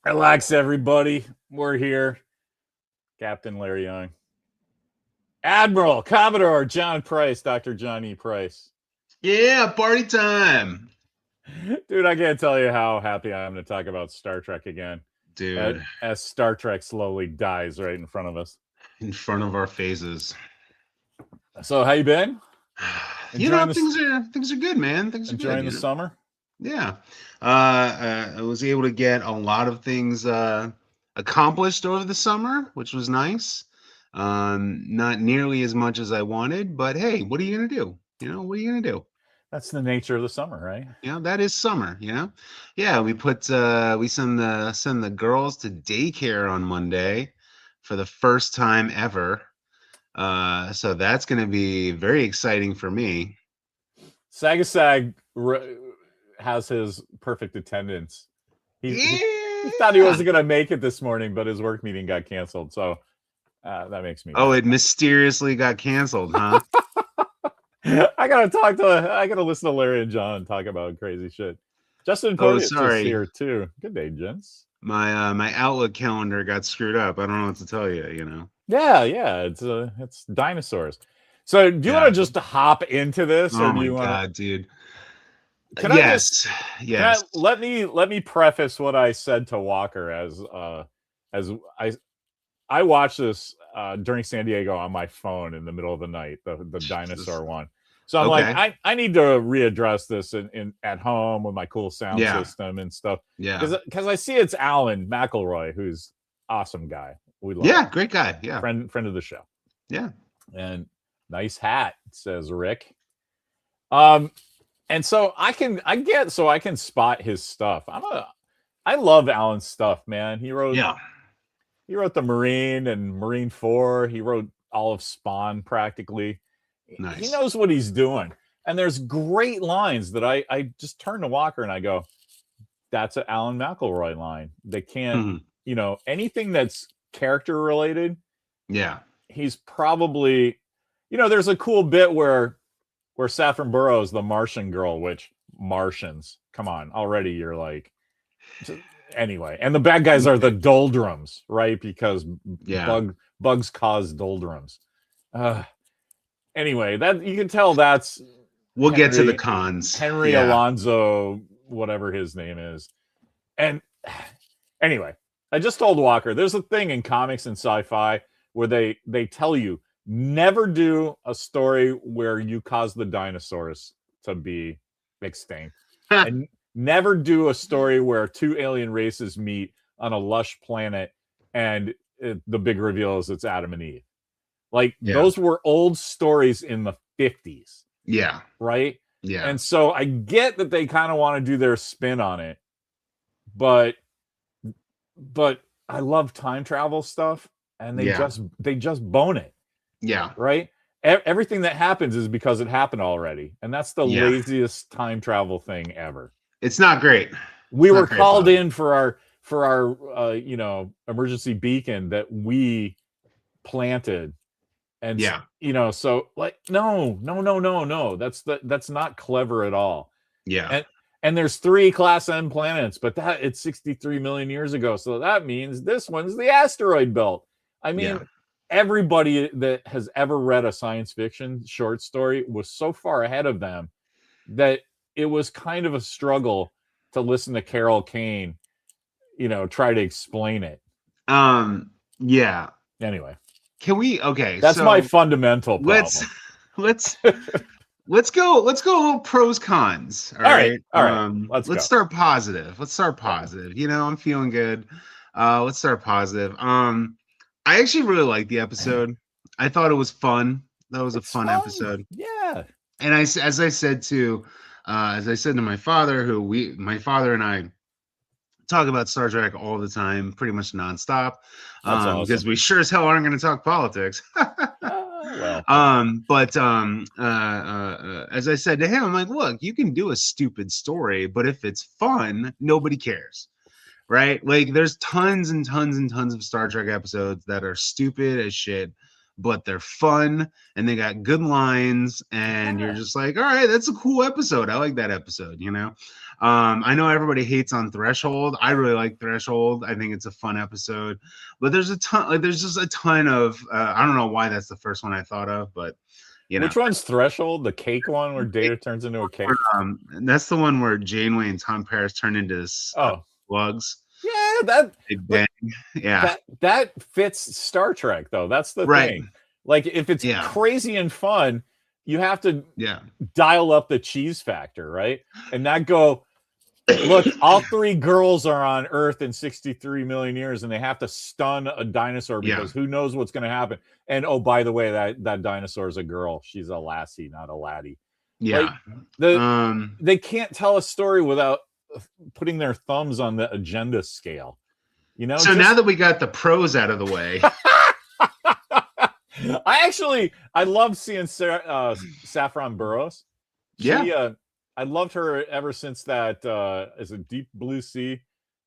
Relax, everybody. We're here. Captain Larry Young. Admiral, Commodore John Price, Dr. John E. Price. Yeah, party time. Dude, I can't tell you how happy I am to talk about Star Trek again. Dude, As Star Trek slowly dies right in front of us. in front of our faces. So, how you been? Enjoying Things are good, man. Things are good. Enjoying the summer? Yeah. I was able to get a lot of things accomplished over the summer, which was nice. Not nearly as much as I wanted, but hey, what are you gonna do? What are you gonna do? That's the nature of the summer, right? That is summer. Yeah. We send the girls to daycare on Monday for the first time ever. So that's going to be very exciting for me. Sagasag has his perfect attendance. He thought he Yeah. wasn't going to make it this morning, but his work meeting got canceled. So that makes me. Oh, it mysteriously got canceled, huh? I gotta listen to Larry and John talk about crazy shit. Justin Porteous is here too. Good day, gents. My Outlook calendar got screwed up. I don't know what to tell you. Yeah. It's dinosaurs. So do you want to just hop into this, or do you want? God, dude. Yes. Yes. Let me preface what I said to Walker as I watched this during San Diego on my phone in the middle of the night, the dinosaur one. So I'm like, I need to readdress this in at home with my cool sound system and stuff. Yeah. Because I see it's Alan McElroy, who's awesome guy. We love him. Great guy. Yeah. Friend of the show. Yeah. And nice hat, says Rick. And so I can spot his stuff. I love Alan's stuff, man. He wrote the Marine and Marine 4. He wrote all of Spawn practically. Nice. He knows what he's doing. And there's great lines that I just turn to Walker and I go, that's an Alan McElroy line. They can't, anything that's character related. Yeah. He's probably, there's a cool bit where Saffron Burrows, the Martian girl, which Martians, come on, already you're like, anyway. And the bad guys are the doldrums, right? Because bugs cause doldrums. Anyway, that you can tell that's we'll get to the cons. Henry Alonzo, whatever his name is. And anyway, I just told Walker, there's a thing in comics and sci-fi where they tell you never do a story where you cause the dinosaurs to be extinct. And never do a story where two alien races meet on a lush planet and the big reveal is it's Adam and Eve. Those were old stories in the 50s. Yeah. Right? Yeah. And so I get that they kind of want to do their spin on it. But I love time travel stuff and they just bone it. Yeah. Right? Everything that happens is because it happened already. And that's the laziest time travel thing ever. It's not great. We were called in for our emergency beacon that we planted. And so like no. That's not clever at all. Yeah. And there's 3 class M planets, but it's 63 million years ago. So that means this one's the asteroid belt. I mean, everybody that has ever read a science fiction short story was so far ahead of them that it was kind of a struggle to listen to Carol Kane, try to explain it. Yeah. Anyway. Can we? That's my fundamental problem. Let's go a little pros cons. All right. Let's start positive. I'm feeling good. Let's start positive. I actually really liked the episode. I thought it was fun. That was a fun episode. Yeah. And as I said to my father, my father and I talk about Star Trek all the time, pretty much nonstop. Awesome. Because we sure as hell aren't going to talk politics. Well. As I said to him, I'm like, look, you can do a stupid story, but if it's fun, nobody cares. Right? Like there's tons and tons and tons of Star Trek episodes that are stupid as shit, but they're fun and they got good lines, and you're just like, all right, that's a cool episode. I like that episode, you know. I know everybody hates on Threshold. I really like Threshold. I think it's a fun episode, but there's a ton, like there's just a ton of I don't know why that's the first one I thought of, but you know. Which one's Threshold? The cake one where Data turns into a cake? That's the one where Janeway and Tom Paris turn into slugs. Yeah, that Big Bang. Yeah, that fits Star Trek though. That's the thing. Like if it's crazy and fun, you have to dial up the cheese factor, right? And not go, look, all three girls are on Earth in 63 million years and they have to stun a dinosaur because who knows what's going to happen. And oh, by the way, that dinosaur is a girl. She's a lassie, not a laddie. Yeah. Like, they can't tell a story without putting their thumbs on the agenda scale. You know? So now that we got the pros out of the way. I love seeing Saffron Burrows. I loved her ever since that is a Deep Blue Sea,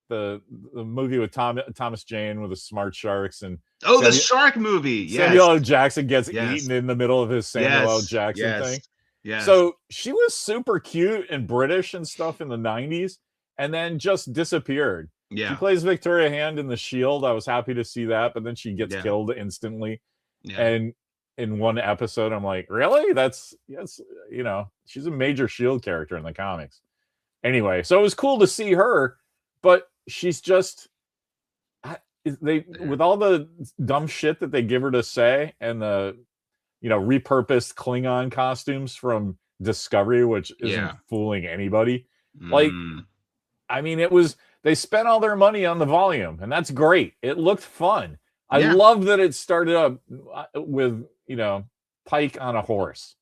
the movie with Thomas Jane with the smart sharks and the shark movie. Samuel L. Jackson gets eaten in the middle of his Samuel L. Jackson thing. Yeah. So she was super cute and British and stuff in the 90s and then just disappeared. Yeah. She plays Victoria Hand in The Shield. I was happy to see that, but then she gets killed instantly. Yeah. And in one episode, I'm like, really? That's you know, she's a major Shield character in the comics. Anyway, so it was cool to see her, but she's just with all the dumb shit that they give her to say and the repurposed Klingon costumes from Discovery, which isn't fooling anybody. Like, I mean, they spent all their money on the volume, and that's great. It looked fun. I love that it started up with, Pike on a horse.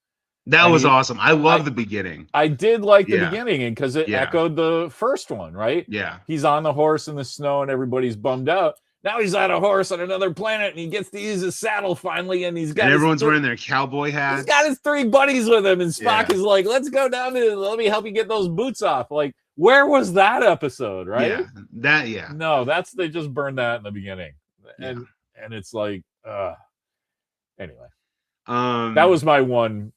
That was awesome. I love the beginning. I did like the beginning because it echoed the first one, right? Yeah. He's on the horse in the snow and everybody's bummed out. Now he's on a horse on another planet and he gets to use his saddle finally. And he's got everyone's wearing their cowboy hats. He's got his three buddies with him. And Spock is like, let's go down to let me help you get those boots off. Like, where was that episode, right? No, they just burned that in the beginning. And it's like, anyway. That was my one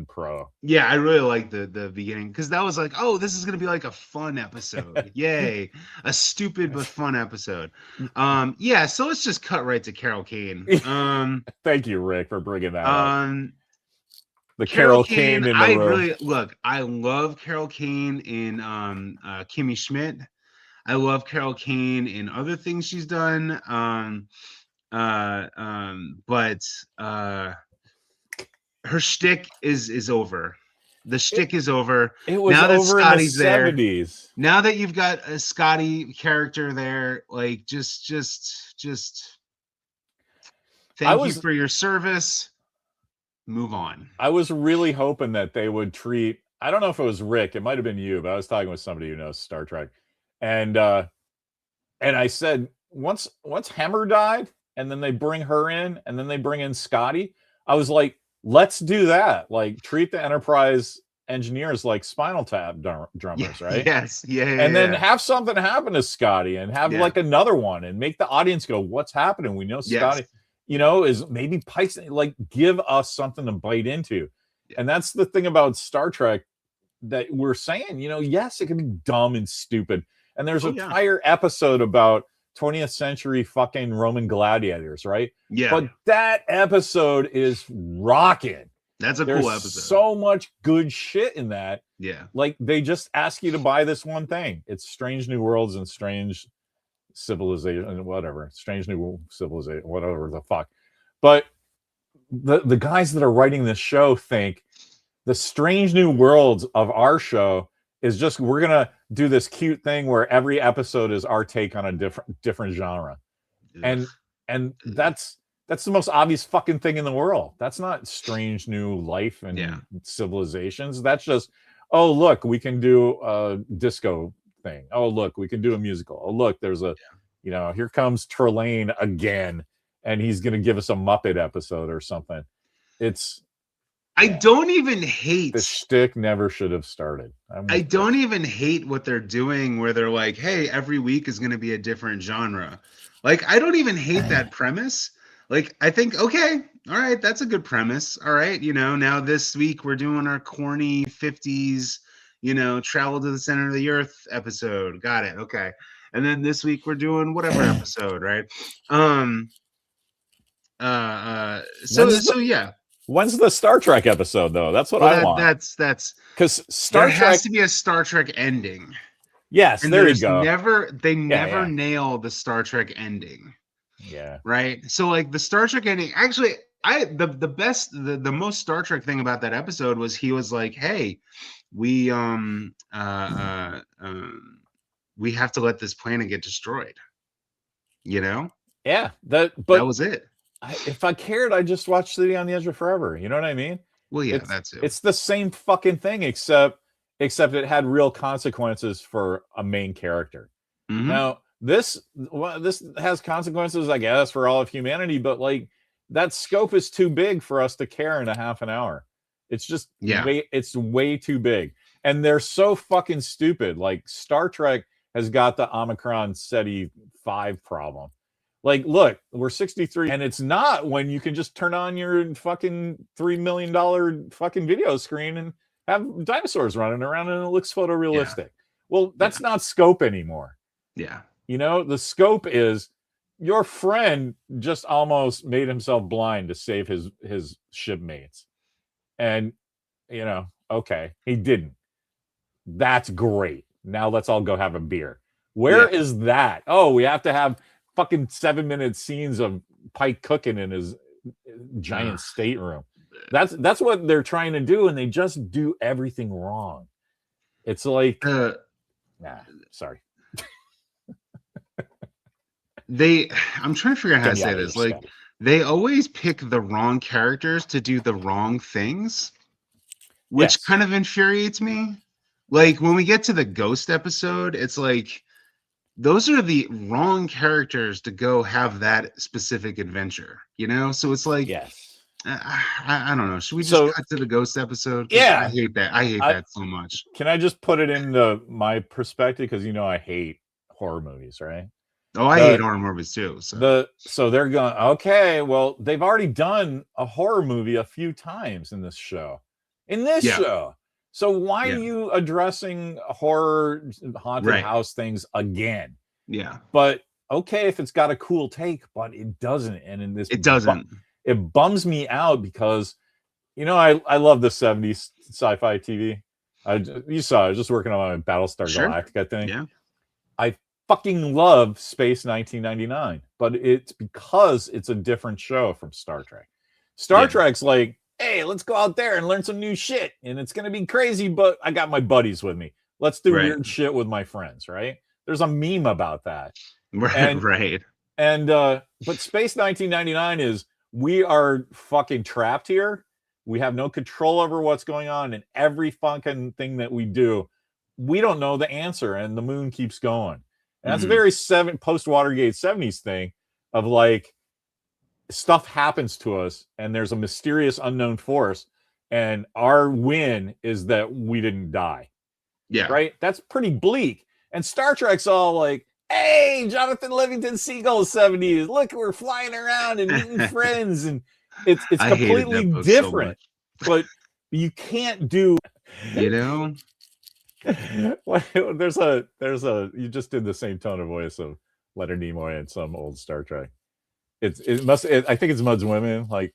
pro. Yeah, I really liked the beginning because that was like, oh, this is gonna be like a fun episode. Yay. A stupid but fun episode. So let's just cut right to Carol Kane. Thank you, Rick, for bringing that up. The Carol Kane in the I love Carol Kane in Kimmy Schmidt. I love Carol Kane in other things she's done. But her shtick is over. The shtick is over. It was now that over Scotty's in the 70s. There, now that you've got a Scotty character there, like just thank you for your service. Move on. I was really hoping that they would treat. I don't know if it was Rick. It might have been you, but I was talking with somebody who knows Star Trek, and I said once Hemmer died. And then they bring her in, and then they bring in Scotty. I was like, let's do that. Like, treat the Enterprise engineers like Spinal Tap drummers, right? Yes, And then have something happen to Scotty, and have like another one, and make the audience go, "What's happening?" We know Scotty, is maybe Pike's. Like, give us something to bite into, and that's the thing about Star Trek that we're saying. Yes, it can be dumb and stupid, and there's an entire episode about 20th century fucking Roman gladiators, right? Yeah. But that episode is rocking. That's a cool episode. So much good shit in that. Yeah. Like, they just ask you to buy this one thing. It's Strange New Worlds and Strange Civilization, whatever. Strange New Civilization, whatever the fuck. But the guys that are writing this show think the Strange New Worlds of our show is just, we're gonna do this cute thing where every episode is our take on a different genre. And that's the most obvious fucking thing in the world. That's not Strange New Life and Civilizations. That's just, oh, look, we can do a disco thing. Oh, look, we can do a musical. Oh, look, there's a here comes Trelane again, and he's gonna give us a Muppet episode or something. I don't even hate the shtick. Never should have started. I don't even hate what they're doing, where they're like, "Hey, every week is going to be a different genre." Like, I don't even hate that premise. Like, I think, okay, all right, that's a good premise. All right, now this week we're doing our corny 50s, travel to the center of the earth episode. Got it. Okay. And then this week we're doing whatever episode, right? So yeah. When's the Star Trek episode though? That's what I want. That's because Star Trek has to be a Star Trek ending. Yes, and there you go. They never nail the Star Trek ending. Yeah. Right. So like the Star Trek ending, actually, the most Star Trek thing about that episode was he was like, "Hey, we have to let this planet get destroyed." Yeah. That was it. If I cared, I'd just watch City on the Edge of Forever. You know what I mean? Well, yeah, that's it. It's the same fucking thing, except it had real consequences for a main character. Mm-hmm. Now, this has consequences, I guess, for all of humanity, but like that scope is too big for us to care in a half an hour. It's just it's way too big. And they're so fucking stupid. Like Star Trek has got the Omicron SETI 5 problem. Like, look, we're 63, and it's not when you can just turn on your fucking $3 million fucking video screen and have dinosaurs running around and it looks photorealistic. Yeah. Well, that's not scope anymore. Yeah. The scope is your friend just almost made himself blind to save his shipmates. And, okay, he didn't. That's great. Now let's all go have a beer. Where is that? Oh, we have to have fucking 7-minute scenes of Pike cooking in his giant stateroom. That's what they're trying to do, and they just do everything wrong. It's like, sorry. I'm trying to figure out how to say this. Like, they always pick the wrong characters to do the wrong things, which kind of infuriates me. Like, when we get to the Ghost episode, it's like, those are the wrong characters to go have that specific adventure, So it's like, I don't know. Should we just cut to the Ghost episode? Yeah. I hate that. I hate that so much. Can I just put it into my perspective? Because I hate horror movies, right? Oh, I hate horror movies too. So they're going, okay, well, they've already done a horror movie a few times in this show. Show. So why are you addressing horror haunted house things again? Yeah. But okay, if it's got a cool take, but it doesn't. And in this, it doesn't. It bums me out because, I love the 70s sci-fi TV. You saw I was just working on my Battlestar Galactica thing. Yeah. I fucking love Space 1999, but it's because it's a different show from Star Trek. Star Trek's like, hey, let's go out there and learn some new shit. And it's going to be crazy, but I got my buddies with me. Let's do weird shit with my friends, right? There's a meme about that. Right. And, but Space 1999 is, we are fucking trapped here. We have no control over what's going on. And every fucking thing that we do, we don't know the answer. And the moon keeps going. And that's a very post-Watergate 70s thing of like, stuff happens to us and there's a mysterious unknown force and our win is that we didn't die. Yeah. Right? That's pretty bleak. And Star Trek's all like, hey, Jonathan Livingston Seagull 70s. Look, we're flying around and meeting friends. And it's completely different. But you can't do, there's a you just did the same tone of voice of Leonard Nimoy in some old Star Trek. I think it's Mud's Women. Like,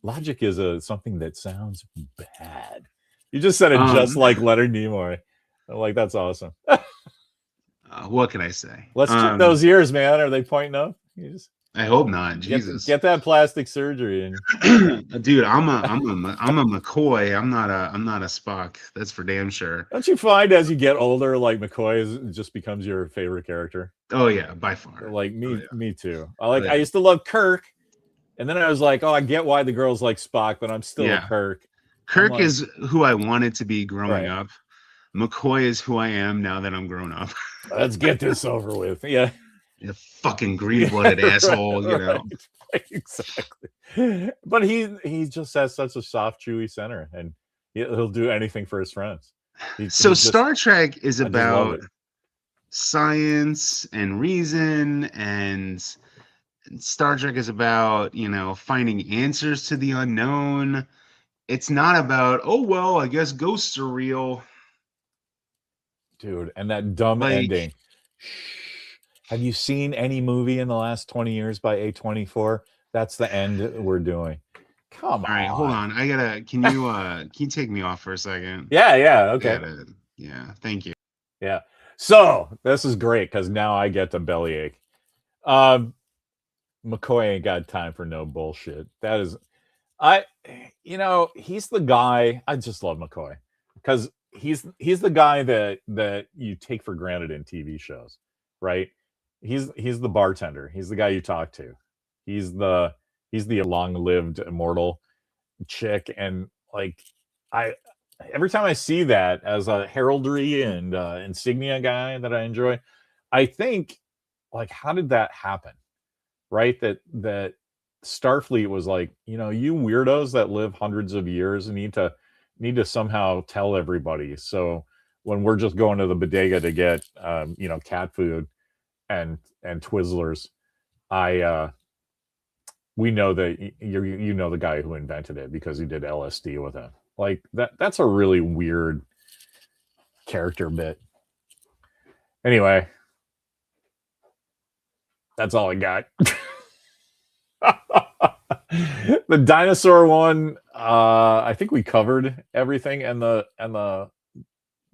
logic is something that sounds bad. You just said it just like Leonard Nimoy. Like, that's awesome. What can I say? Let's check those ears, man. Are they pointing up? I hope not. Jesus, get that plastic surgery. And dude, I'm a McCoy. I'm not a Spock. That's for damn sure. Don't you find as you get older, like McCoy just becomes your favorite character? Oh yeah, by far. Like me too. I used to love Kirk, and then I was like, oh, I get why the girls like Spock, but I'm still a Kirk. Kirk is who I wanted to be growing up. McCoy is who I am now that I'm grown up. Let's get this over with. Yeah. You fucking green-blooded asshole, Exactly. But he just has such a soft, chewy center, and he'll do anything for his friends. Star Trek is about science and reason, and Star Trek is about, finding answers to the unknown. It's not about, oh well, I guess ghosts are real. Dude, and that dumb ending. Have you seen any movie in the last 20 years by A24? That's the end we're doing. Come on. All right, hold on. Can you take me off for a second? Yeah, okay. Yeah, thank you. Yeah. So this is great because now I get the bellyache. McCoy ain't got time for no bullshit. That is, he's the guy. I just love McCoy because he's the guy that you take for granted in TV shows, right? He's the bartender. He's the guy you talk to. He's the long-lived immortal chick, and like every time I see that as a heraldry and insignia guy that I enjoy, I think, like, how did that happen? Right? That Starfleet was like, you weirdos that live hundreds of years need to somehow tell everybody. So when we're just going to the bodega to get cat food and Twizzlers, we know that you know the guy who invented it because he did LSD with him. Like that's a really weird character bit. Anyway, that's all I got. The dinosaur one, I think we covered everything, and the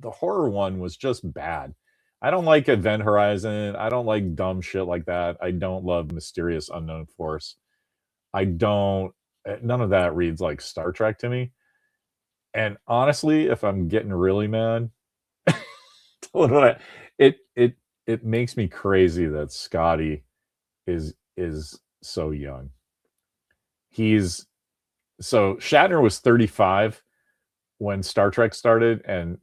horror one was just bad. I don't like Event Horizon. I don't like dumb shit like that. I don't love Mysterious Unknown Force. None of that reads like Star Trek to me. And honestly, if I'm getting really mad, it makes me crazy that Scotty is so young. So Shatner was 35 when Star Trek started, and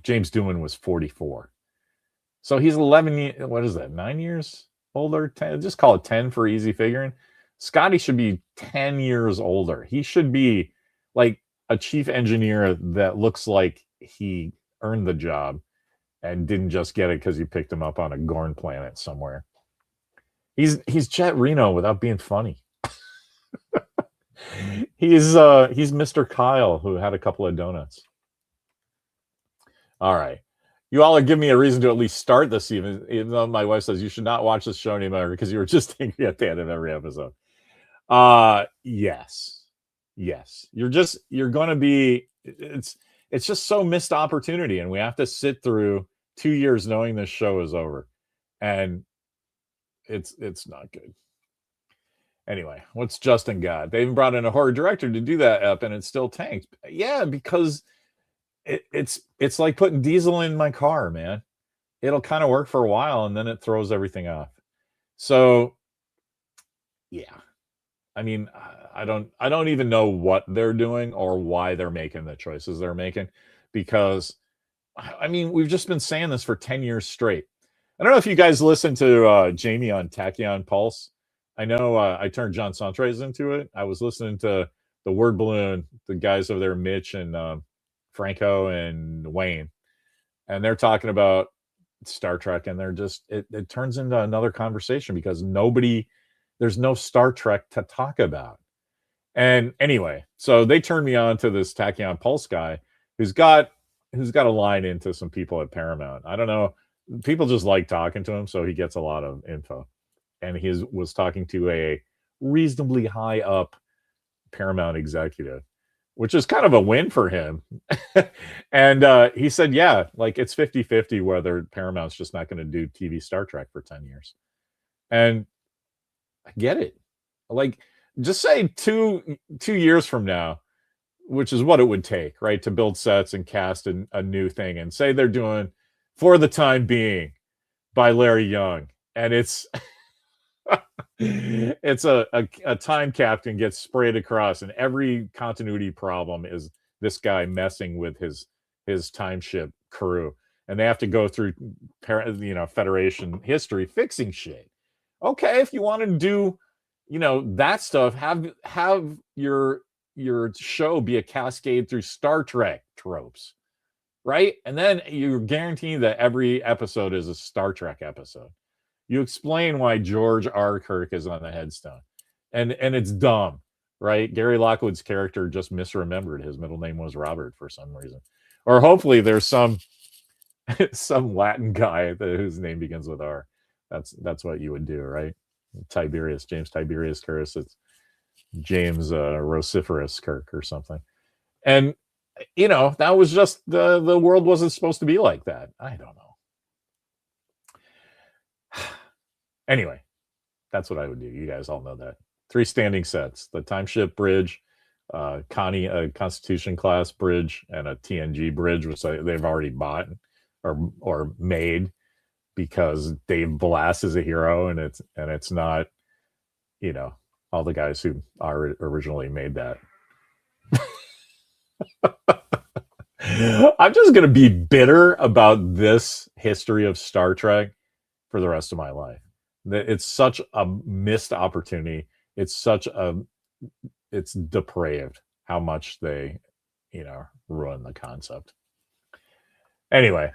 James Doohan was 44. So he's 11. What is that? 9 years older? 10. Just call it 10 for easy figuring. Scotty should be 10 years older. He should be like a chief engineer that looks like he earned the job and didn't just get it because you picked him up on a Gorn planet somewhere. He's Jet Reno without being funny. He's Mr. Kyle who had a couple of donuts. All right. You all are giving me a reason to at least start this even though my wife says you should not watch this show anymore because you were just angry at the end of every episode. Yes. You're going to be, it's just so missed opportunity, and we have to sit through 2 years knowing this show is over, and it's not good. Anyway, what's Justin got? They even brought in a horror director to do that up, and it still tanked. Yeah, because it's like putting diesel in my car, man. It'll kind of work for a while, and then it throws everything off. So, yeah. I mean, I don't even know what they're doing or why they're making the choices they're making, because I mean, we've just been saying this for 10 years straight. I don't know if you guys listen to Jamie on Tachyon Pulse. I know I turned John Sontres into it. I was listening to the Word Balloon, the guys over there, Mitch and Franco and Wayne, and they're talking about Star Trek, and they're just it turns into another conversation because there's no Star Trek to talk about. And anyway, so they turned me on to this Tachyon Pulse guy who's got a line into some people at Paramount. I don't know. People just like talking to him, so he gets a lot of info. And he was talking to a reasonably high up Paramount executive, which is kind of a win for him. And he said, yeah, like it's 50-50 whether Paramount's just not going to do TV Star Trek for 10 years. And I get it. Like, just say two years from now, which is what it would take, right, to build sets and cast a new thing, and say they're doing For the Time Being by Larry Young, and it's it's a time captain gets sprayed across, and every continuity problem is this guy messing with his time ship crew, and they have to go through Federation history fixing shit. Okay, if you want to do that stuff, have your show be a cascade through Star Trek tropes, right? And then you're guaranteed that every episode is a Star Trek episode. You explain why George R. Kirk is on the headstone, and it's dumb, right? Gary Lockwood's character just misremembered his middle name was Robert for some reason, or hopefully there's some Latin guy whose name begins with R. That's what you would do, right? James Tiberius Kirk. It's James Rosiferous Kirk or something. And that was just the world wasn't supposed to be like that. I don't know. Anyway, that's what I would do. You guys all know that. 3 standing sets: the Timeship Bridge, Constitution class bridge, and a TNG bridge, which they've already bought or made because Dave Blass is a hero, and it's not, all the guys who originally made that. I'm just going to be bitter about this history of Star Trek for the rest of my life. It's such a missed opportunity. It's depraved how much they, ruin the concept. Anyway,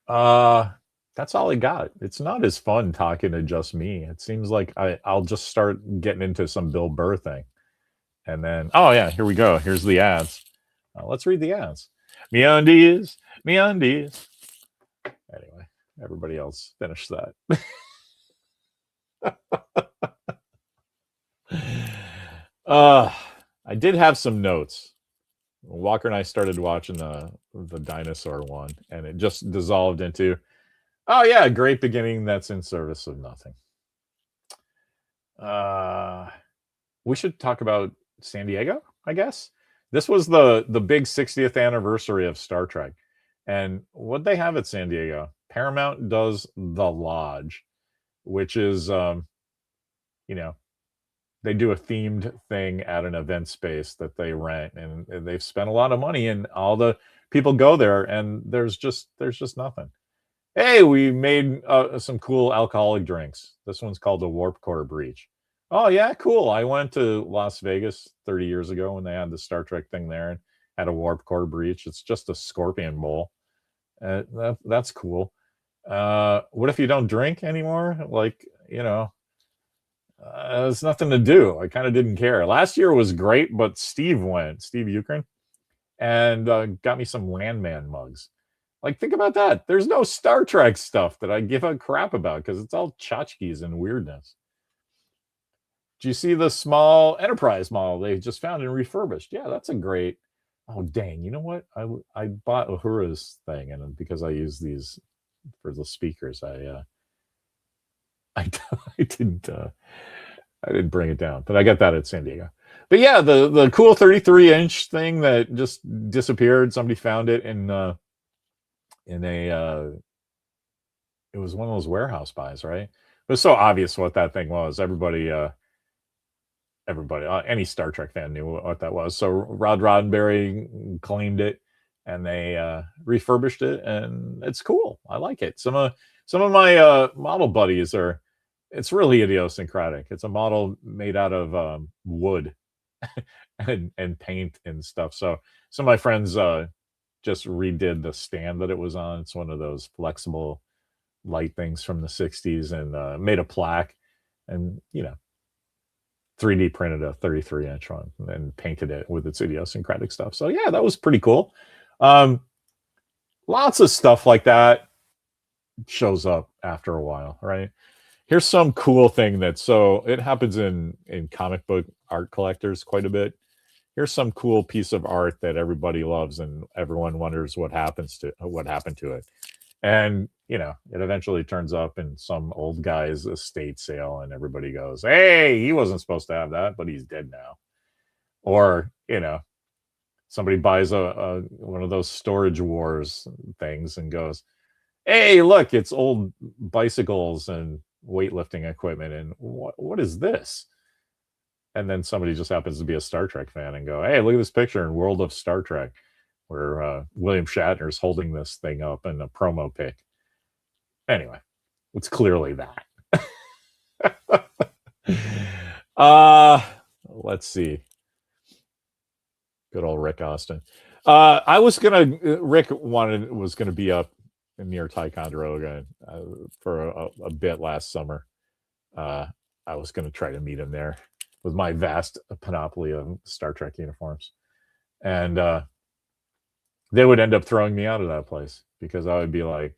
that's all I got. It's not as fun talking to just me. It seems like I'll just start getting into some Bill Burr thing. And then, oh yeah, here we go. Here's the ads. Let's read the ads. MeUndies. Anyway, everybody else finish that. I did have some notes. Walker and I started watching the dinosaur one, and it just dissolved into, oh yeah, great beginning that's in service of nothing. We should talk about San Diego, I guess. This was the big 60th anniversary of Star Trek. And what they have at San Diego, Paramount does the Lodge, which is, they do a themed thing at an event space that they rent, and they've spent a lot of money, and all the people go there, and there's just nothing. Hey, we made some cool alcoholic drinks. This one's called the Warp Core Breach. Oh yeah, cool. I went to Las Vegas 30 years ago when they had the Star Trek thing there and had a Warp Core Breach. It's just a scorpion bowl. That's cool. What if you don't drink anymore? Like, there's nothing to do. I kind of didn't care. Last year was great, but Steve Ukrin, and got me some Landman mugs. Like, think about that. There's no Star Trek stuff that I give a crap about because it's all tchotchkes and weirdness. Do you see the small Enterprise model they just found and refurbished? Yeah, that's a great. Oh dang! You know what? I bought Uhura's thing, and because I use these for the speakers, I didn't bring it down, but I got that at San Diego. But yeah, the cool 33-inch thing that just disappeared. Somebody found it in a it was one of those warehouse buys, right? It was so obvious what that thing was. Everybody, any Star Trek fan knew what that was. So Rod Roddenberry claimed it, and they refurbished it, and it's cool. I like it. Some of my model buddies are. It's really idiosyncratic. It's a model made out of wood and paint and stuff. So some of my friends just redid the stand that it was on. It's one of those flexible light things from the 60s, and made a plaque, and 3D printed a 33-inch one and painted it with its idiosyncratic stuff. So yeah, that was pretty cool. Lots of stuff like that shows up after a while, right? Here's some cool thing it happens in comic book art collectors quite a bit. Here's some cool piece of art that everybody loves, and everyone wonders what happened to it. And it eventually turns up in some old guy's estate sale, and everybody goes, "Hey, he wasn't supposed to have that, but he's dead now." Or somebody buys a one of those Storage Wars things and goes, "Hey, look, it's old bicycles and weightlifting equipment, and what is this?" And then somebody just happens to be a Star Trek fan and go, "Hey, look at this picture in World of Star Trek where William Shatner's holding this thing up in a promo pic." Anyway, it's clearly that. Let's see. Good old Rick Austin. Rick was gonna be up near Ticonderoga for a bit last summer. I was going to try to meet him there with my vast panoply of Star Trek uniforms. And they would end up throwing me out of that place because I would be like,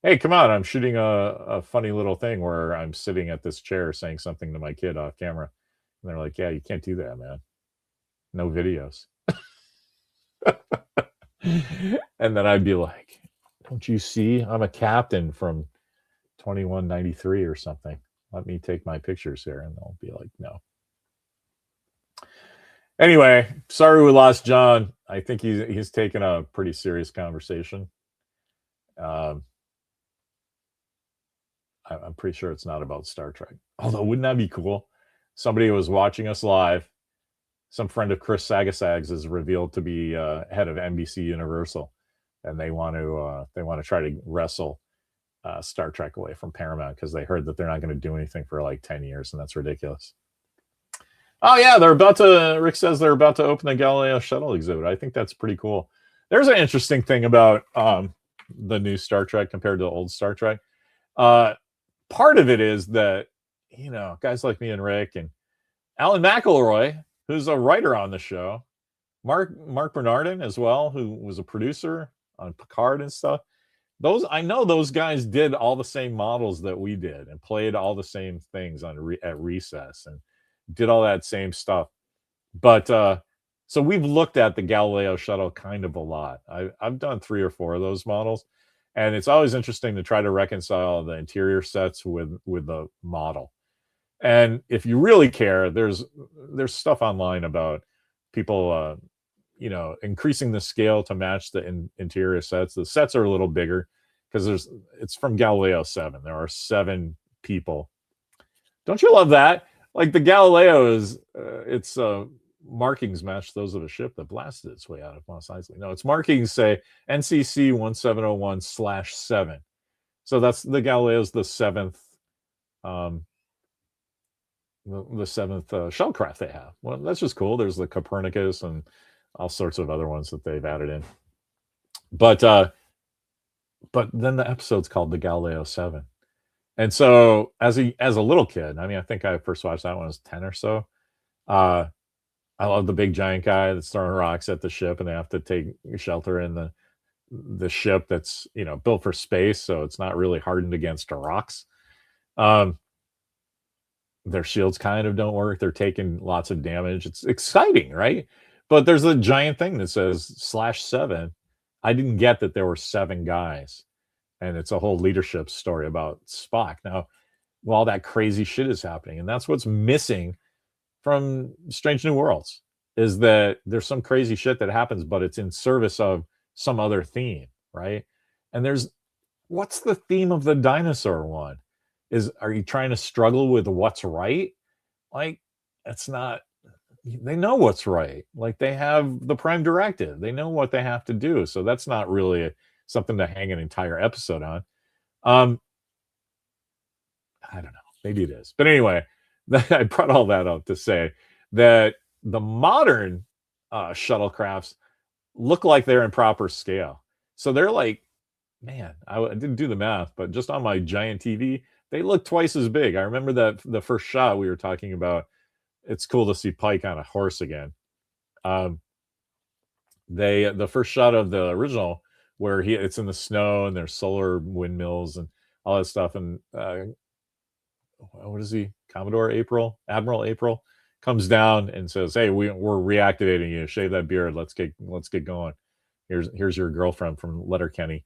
hey, come on, I'm shooting a funny little thing where I'm sitting at this chair saying something to my kid off camera. And they're like, yeah, you can't do that, man. No videos. And then I'd be like, don't you see? I'm a captain from 2193 or something. Let me take my pictures here. And they'll be like, no. Anyway, sorry we lost John. I think he's taken a pretty serious conversation. I'm pretty sure it's not about Star Trek. Although, wouldn't that be cool? Somebody was watching us live. Some friend of Chris Sagasag's is revealed to be head of NBC Universal, and they want to try to wrestle Star Trek away from Paramount because they heard that they're not going to do anything for like 10 years, and that's ridiculous. Oh yeah, Rick says they're about to open the Galileo shuttle exhibit. I think that's pretty cool. There's an interesting thing about the new Star Trek compared to the old Star Trek. Part of it is that, guys like me and Rick and Alan McElroy, who's a writer on the show, Mark Bernardin as well, who was a producer on Picard and stuff. I know those guys did all the same models that we did and played all the same things at Recess and did all that same stuff. But so we've looked at the Galileo shuttle kind of a lot. I've done 3 or 4 of those models, and it's always interesting to try to reconcile the interior sets with the model. And if you really care, there's stuff online about people increasing the scale to match the interior sets. The sets are a little bigger because it's from Galileo 7. There are 7 people. Don't you love that? Like the Galileo is its markings match those of a ship that blasted its way out of Mos Eisley. No, its markings say NCC 1701/7. So that's the Galileo's the 7th the 7th shellcraft they have. Well, that's just cool. There's the Copernicus and all sorts of other ones that they've added in. But then the episode's called the Galileo 7. And so as a little kid, I think I first watched that when I was 10 or so. I love the big giant guy that's throwing rocks at the ship, and they have to take shelter in the ship that's built for space, so it's not really hardened against rocks. Their shields kind of don't work. They're taking lots of damage. It's exciting, right? But there's a giant thing that says /7. I didn't get that there were 7 guys. And it's a whole leadership story about Spock. Now, all that crazy shit is happening. And that's what's missing from Strange New Worlds, is that there's some crazy shit that happens, but it's in service of some other theme, right? And what's the theme of the dinosaur one? Are you trying to struggle with what's right? Like, it's not, they know what's right. Like, they have the prime directive. They know what they have to do. So that's not really something to hang an entire episode on. I don't know. Maybe it is. But anyway, I brought all that up to say that the modern shuttlecrafts look like they're in proper scale. So they're like, man, I didn't do the math, but just on my giant TV, they look twice as big. I remember that the first shot we were talking about, it's cool to see Pike on a horse again. The first shot of the original, where it's in the snow and there's solar windmills and all that stuff. And what is he? Admiral April comes down and says, "Hey, we're reactivating you. Shave that beard. Let's get going. Here's your girlfriend from Letterkenny."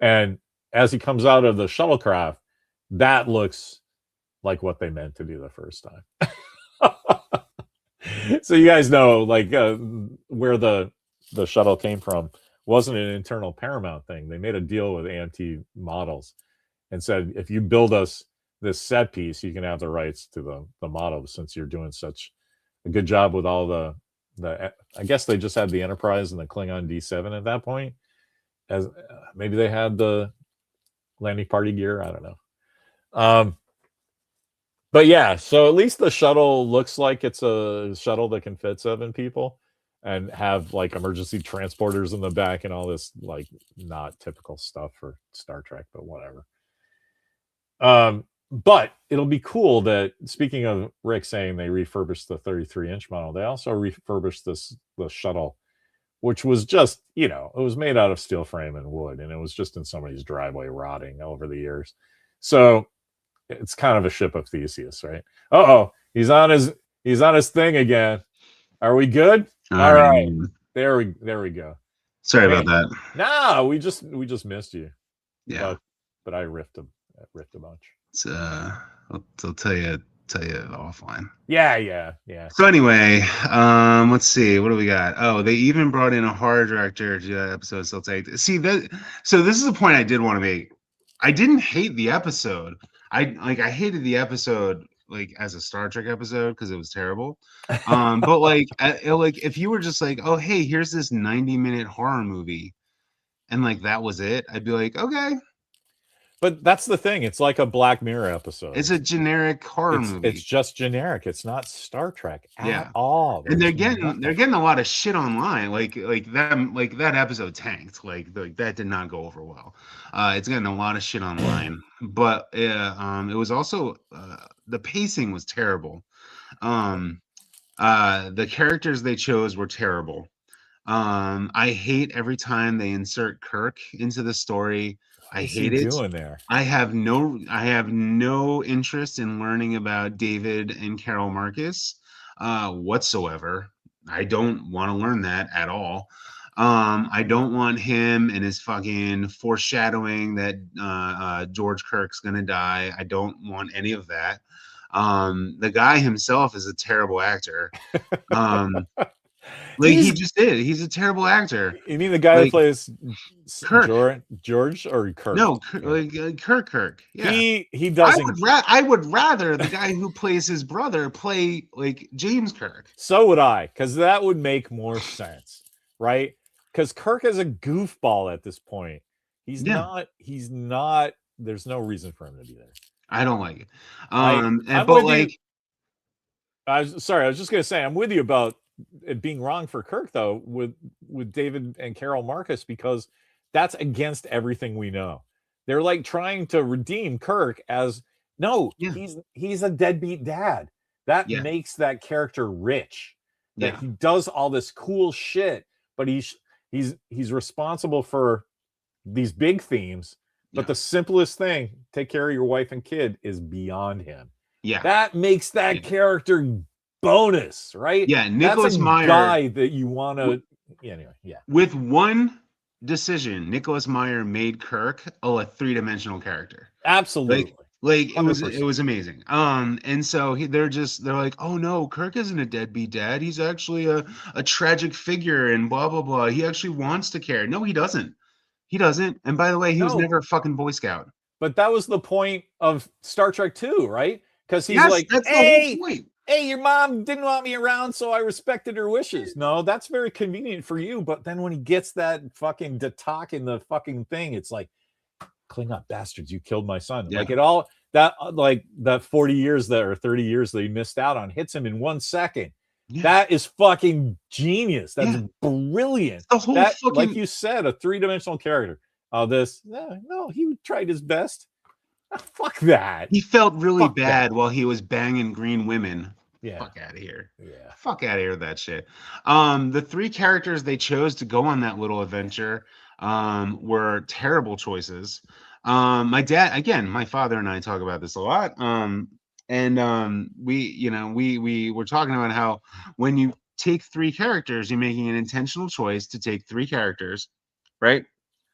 And as he comes out of the shuttlecraft, that looks like what they meant to do the first time. So you guys know, like, where the shuttle came from wasn't an internal Paramount thing. They made a deal with AMT Models and said, if you build us this set piece, you can have the rights to the model, since you're doing such a good job with all the I guess they just had the Enterprise and the Klingon D7 at that point. As maybe they had the landing party gear. I don't know. But yeah, so at least the shuttle looks like it's a shuttle that can fit 7 people. and have like emergency transporters in the back and all this like not typical stuff for Star Trek, but whatever. But it'll be cool that, speaking of Rick saying they refurbished the 33-inch model, they also refurbished the shuttle, which was just, it was made out of steel frame and wood, and it was just in somebody's driveway rotting over the years. So it's kind of a ship of Theseus, right? He's on his thing again. Are we good? All right. There we go. Sorry about that. No, we just missed you. Yeah. But I riffed a bunch. It's, I'll tell you offline. Yeah. So anyway, let's see, what do we got? Oh, they even brought in a horror director to that episode. So this is a point I did want to make. I didn't hate the episode. I hated the episode like as a Star Trek episode because it was terrible. But like if you were just like, oh hey, here's this 90-minute horror movie, and like that was it, I'd be like, okay. But that's the thing. It's like a Black Mirror episode. It's a generic horror movie. It's just generic. It's not Star Trek at all. And they're getting a lot of shit online. Like that episode tanked. Like that did not go over well. It's getting a lot of shit online. But it was also the pacing was terrible. The characters they chose were terrible. I hate every time they insert Kirk into the story. I hate it. Doing there? I have no interest in learning about David and Carol Marcus whatsoever. I don't want to learn that at all. I don't want him and his fucking foreshadowing that George Kirk's gonna die. I don't want any of that. The guy himself is a terrible actor. He just did. He's a terrible actor. You mean the guy who plays Kirk. George or Kirk? No, Kirk. Yeah, he doesn't. I would rather the guy who plays his brother play like James Kirk. So would I, because that would make more sense, right? Because Kirk is a goofball at this point. He's not. There's no reason for him to be there. I don't like it. I was just gonna say I'm with you about it being wrong for Kirk though with David and Carol Marcus, because that's against everything we know. They're like trying to redeem Kirk as he's a deadbeat dad. That makes that character rich. That he does all this cool shit, but he's responsible for these big themes. But the simplest thing, take care of your wife and kid, is beyond him. Yeah, that makes that character bonus, right? Yeah, Nicholas Meyer, guy that you want to. Anyway, yeah. With one decision, Nicholas Meyer made Kirk a 3-dimensional character. Absolutely. Like it was amazing. And so they're like, oh no, Kirk isn't a deadbeat dad. He's actually a tragic figure and blah blah blah. He actually wants to care. No, he doesn't. He doesn't. And by the way, he was never a fucking Boy Scout. But that was the point of Star Trek 2, right? Because he's like, that's the whole point. Hey, your mom didn't want me around, so I respected her wishes. No, that's very convenient for you. But then when he gets that fucking to talk in the fucking thing, it's like, Klingon bastards, you killed my son. Yeah. Like it all that 40 years or 30 years that he missed out on hits him in 1 second. Yeah. That is fucking genius. That's brilliant. The whole like you said, a 3-dimensional character. No, he tried his best. Fuck that. He felt really bad while he was banging green women. Yeah. Fuck out of here. Yeah. Fuck out of here with that shit. The 3 characters they chose to go on that little adventure were terrible choices. My dad, again, my father and I talk about this a lot. We were talking about how when you take 3 characters, you're making an intentional choice to take 3 characters, right?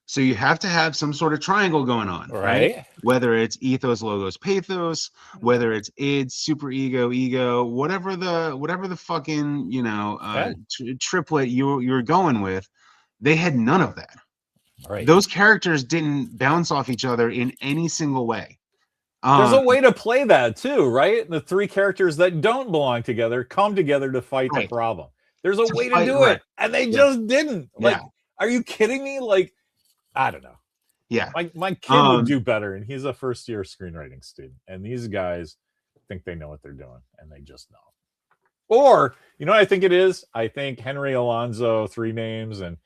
So you have to have some sort of triangle going on, right? Whether it's ethos, logos, pathos, whether it's id, super ego, whatever the fucking triplet you're going with, they had none of that. Right. Those characters didn't bounce off each other in any single way. There's a way to play that too, right? The 3 characters that don't belong together come together to fight the problem. There's a way to do it, and they just didn't. Like, are you kidding me? Like, I don't know. Yeah. My kid would do better, and he's a first-year screenwriting student. And these guys think they know what they're doing, and they just don't. Or, you know what I think it is? I think Henry Alonso, 3 names, and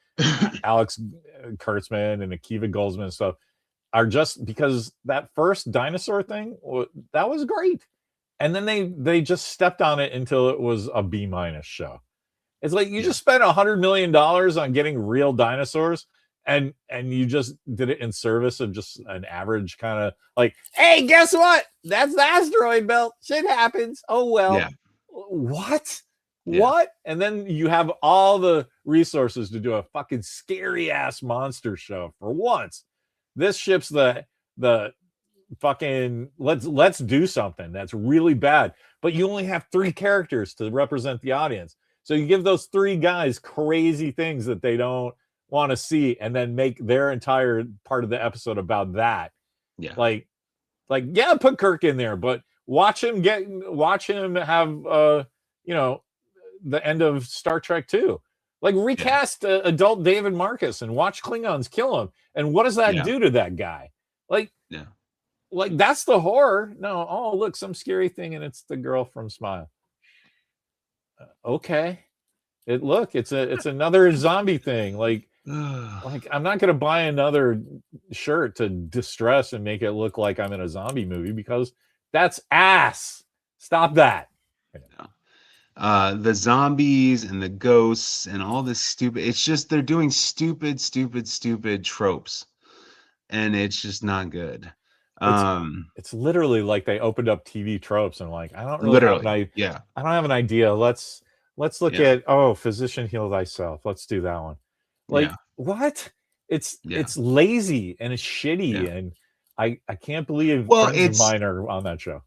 Alex Kurtzman and Akiva Goldsman and stuff are just because that first dinosaur thing, that was great. And then they just stepped on it until it was a B- show. It's like you just spent $100 million on getting real dinosaurs, and you just did it in service of just an average kind of like, hey, guess what? That's the asteroid belt. Shit happens. Oh well. Yeah. What? What? And then you have all the resources to do a fucking scary ass monster show for once. This ship's the fucking let's do something that's really bad, but you only have 3 characters to represent the audience. So you give those 3 guys crazy things that they don't want to see, and then make their entire part of the episode about that. Yeah. Like yeah, put Kirk in there, but watch him have the end of Star Trek 2. Like recast adult David Marcus and watch Klingons kill him. And what does that do to that guy? Like that's the horror. No, oh look, some scary thing, and it's the girl from Smile. Okay, it's another zombie thing. Like I'm not gonna buy another shirt to distress and make it look like I'm in a zombie movie, because that's ass. Stop that. The zombies and the ghosts and all this stupid, it's just they're doing stupid tropes, and it's just not good. It's literally like they opened up TV tropes and like, I don't really I don't have an idea. Let's look at Physician Heal Thyself. Let's do that one. Like what? It's lazy and it's shitty, and I can't believe friends of mine are on that show.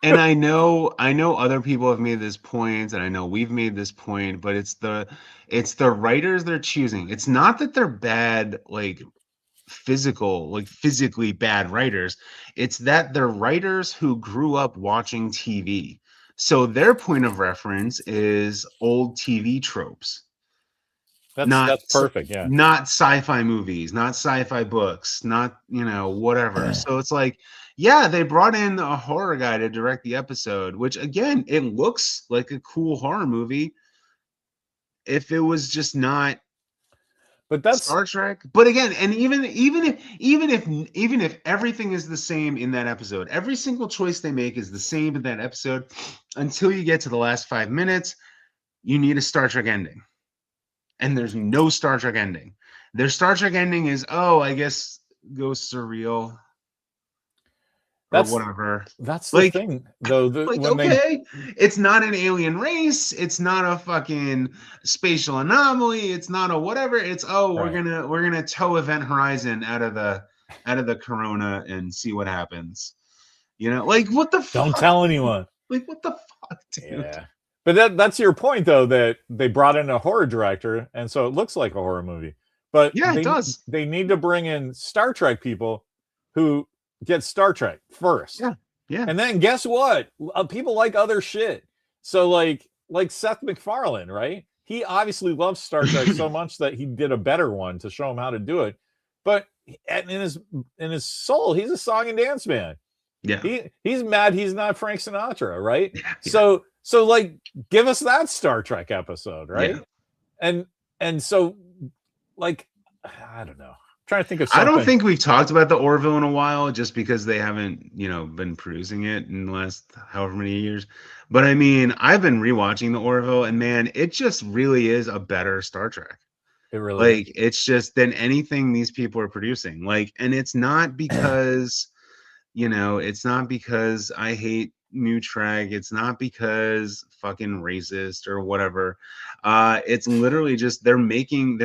And I know other people have made this point, and I know we've made this point, but it's the writers they're choosing. It's not that they're bad, like physically bad writers. It's that they're writers who grew up watching TV. So their point of reference is old TV tropes. That's perfect. Yeah. Not sci-fi movies, not sci-fi books, not, whatever. So it's like, yeah, they brought in a horror guy to direct the episode, which again, it looks like a cool horror movie if it was just not Star Trek. But again, and even if everything is the same in that episode, every single choice they make is the same in that episode, until you get to the last 5 minutes, you need a Star Trek ending. And there's no Star Trek ending. Their Star Trek ending is, I guess ghosts are real. That's whatever. That's the thing, though. It's not an alien race. It's not a fucking spatial anomaly. It's not a whatever. It's we're gonna tow Event Horizon out of the corona and see what happens. Like what the fuck? Don't tell anyone. Like what the fuck, dude? Yeah. But that's your point, though, that they brought in a horror director, and so it looks like a horror movie. But it does. They need to bring in Star Trek people who get Star Trek first. Yeah. And then guess what? People like other shit. So like Seth MacFarlane, right? He obviously loves Star Trek so much that he did a better one to show him how to do it. But in his soul, he's a song and dance man. Yeah. He's mad he's not Frank Sinatra, right? Yeah. So like give us that Star Trek episode, right? Yeah. And so like I don't know. I'm trying to think of something. I don't think we've talked about the Orville in a while, just because they haven't, been producing it in the last however many years. But I mean, I've been rewatching the Orville, and man, it just really is a better Star Trek. It really is. It's just than anything these people are producing. And it's not because it's not because I hate new Trek. It's not because fucking racist or whatever. It's literally just they're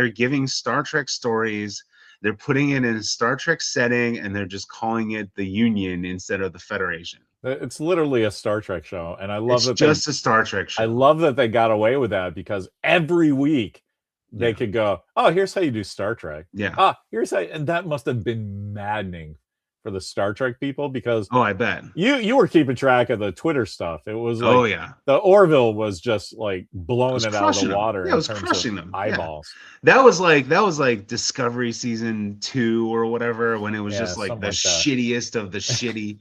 giving Star Trek stories. They're putting it in a Star Trek setting, and they're just calling it the Union instead of the Federation. It's literally a Star Trek show, and I love a Star Trek show. I love that they got away with that, because every week they could go, "Oh, here's how you do Star Trek." Yeah. Here's how, and that must have been maddening for the Star Trek people, because I bet you were keeping track of the Twitter stuff. It was like, the Orville was just like blowing it out of the water. Yeah, it was crushing them. Eyeballs. Yeah. That was like Discovery season 2 or whatever, when it was just like the shittiest of the shitty,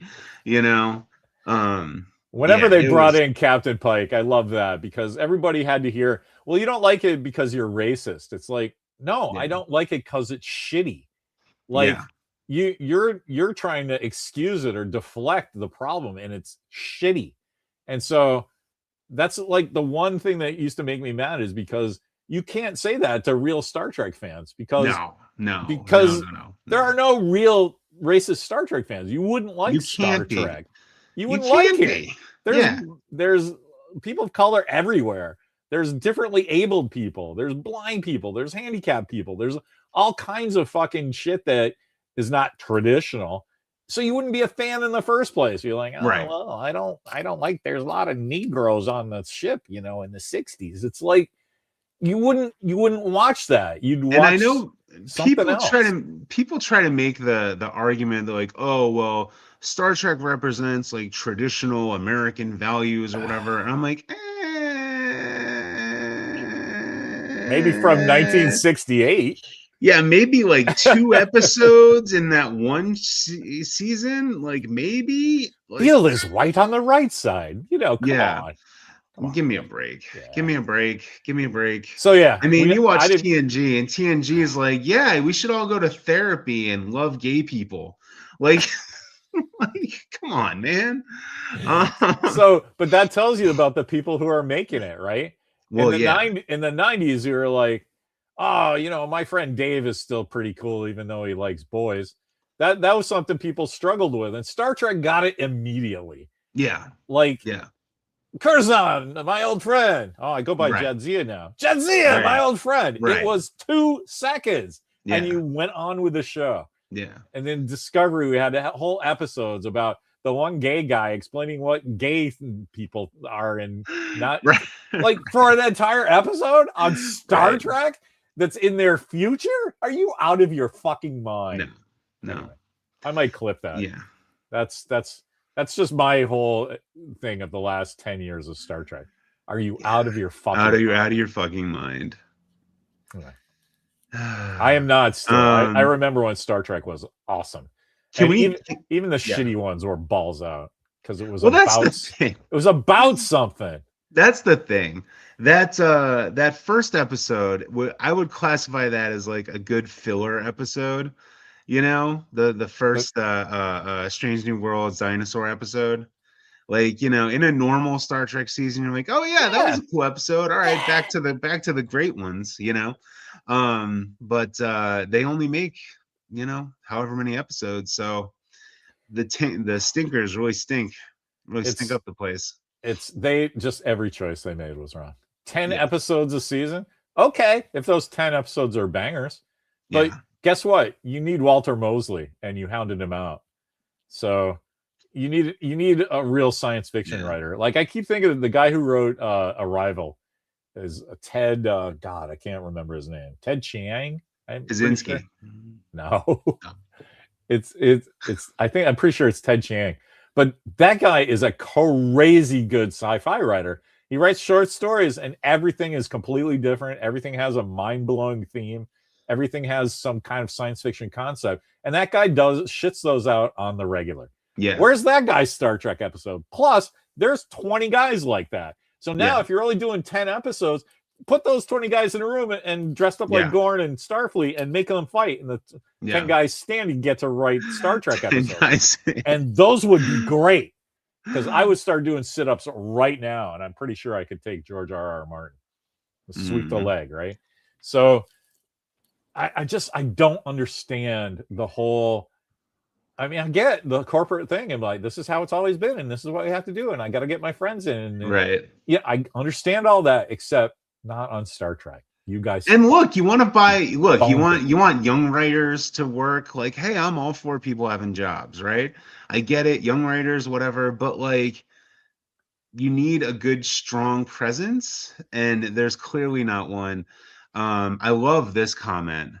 Whenever they brought in Captain Pike, I love that because everybody had to hear, well, you don't like it because you're racist. It's like, no, I don't like it because it's shitty. Like you're trying to excuse it or deflect the problem, and it's shitty. And so that's like the one thing that used to make me mad is because you can't say that to real Star Trek fans because there are no real racist Star Trek fans. You wouldn't like Star Trek. You wouldn't like it. There's people of color everywhere. There's differently abled people. There's blind people. There's handicapped people. There's all kinds of fucking shit that is not traditional. So you wouldn't be a fan in the first place. You're like, oh, well, I don't like, there's a lot of Negroes on the ship, in the 60s. It's like, you wouldn't watch that. You'd watch. And I know people try to make the argument that like, oh, well, Star Trek represents like traditional American values or whatever. And I'm like, maybe from 1968. Yeah, maybe like 2 episodes in that one season. Like maybe. Bill is white on the right side. Come on. Give me a break. Yeah. Give me a break. So yeah, I mean, you watch TNG, and TNG is like, yeah, we should all go to therapy and love gay people. Like, come on, man. But that tells you about the people who are making it, right? Well, in the 90s, you were like, oh, my friend Dave is still pretty cool, even though he likes boys. That was something people struggled with, and Star Trek got it immediately. Yeah, Curzon, my old friend. Oh, I go by Jadzia now. Jadzia, my old friend. It was 2 seconds, and you went on with the show. Yeah. And then Discovery, we had whole episodes about the one gay guy explaining what gay people are and not. Like for an entire episode on Star Trek that's in their future? Are you out of your fucking mind? No. Anyway, I might clip that. Yeah. That's just my whole thing of the last 10 years of Star Trek. Are you out of your fucking out of your fucking mind? Okay. I am not still. I remember when Star Trek was awesome. Even the shitty ones were balls out because it was it was about something. That's the thing. That first episode, I would classify that as like a good filler episode. The first Strange New Worlds dinosaur episode. Like, in a normal Star Trek season, you're like, oh yeah, that was a cool episode. All right, back to the great ones, But they only make, however many episodes. So the stinkers really stink up the place. Every choice they made was wrong. 10 episodes a season. Okay, if those 10 episodes are bangers. But guess what? You need Walter Mosley, and you hounded him out. So you need a real science fiction writer. Like I keep thinking of the guy who wrote Arrival is Ted. God, I can't remember his name. Ted Chiang. Kaczynski. No, it's. I'm pretty sure it's Ted Chiang. But that guy is a crazy good sci-fi writer. He writes short stories, and everything is completely different. Everything has a mind-blowing theme. Everything has some kind of science fiction concept, and that guy shits those out on the regular. Yeah. Where's that guy's Star Trek episode? Plus, there's 20 guys like that. So now, if you're only doing 10 episodes, put those 20 guys in a room and dressed up like Gorn and Starfleet and make them fight, and the 10 guys standing get to write Star Trek episodes, and those would be great. Because I would start doing sit-ups right now, and I'm pretty sure I could take George R.R. Martin, sweep the leg, right? So. I don't understand the whole. I mean, I get the corporate thing. I'm like, this is how it's always been, and this is what we have to do, and I got to get my friends in. Right. Yeah, I understand all that, except not on Star Trek. You guys. And look, you want you want young writers to work. Like, hey, I'm all for people having jobs, right? I get it, young writers, whatever, but like, you need a good, strong presence, and there's clearly not one. I love this comment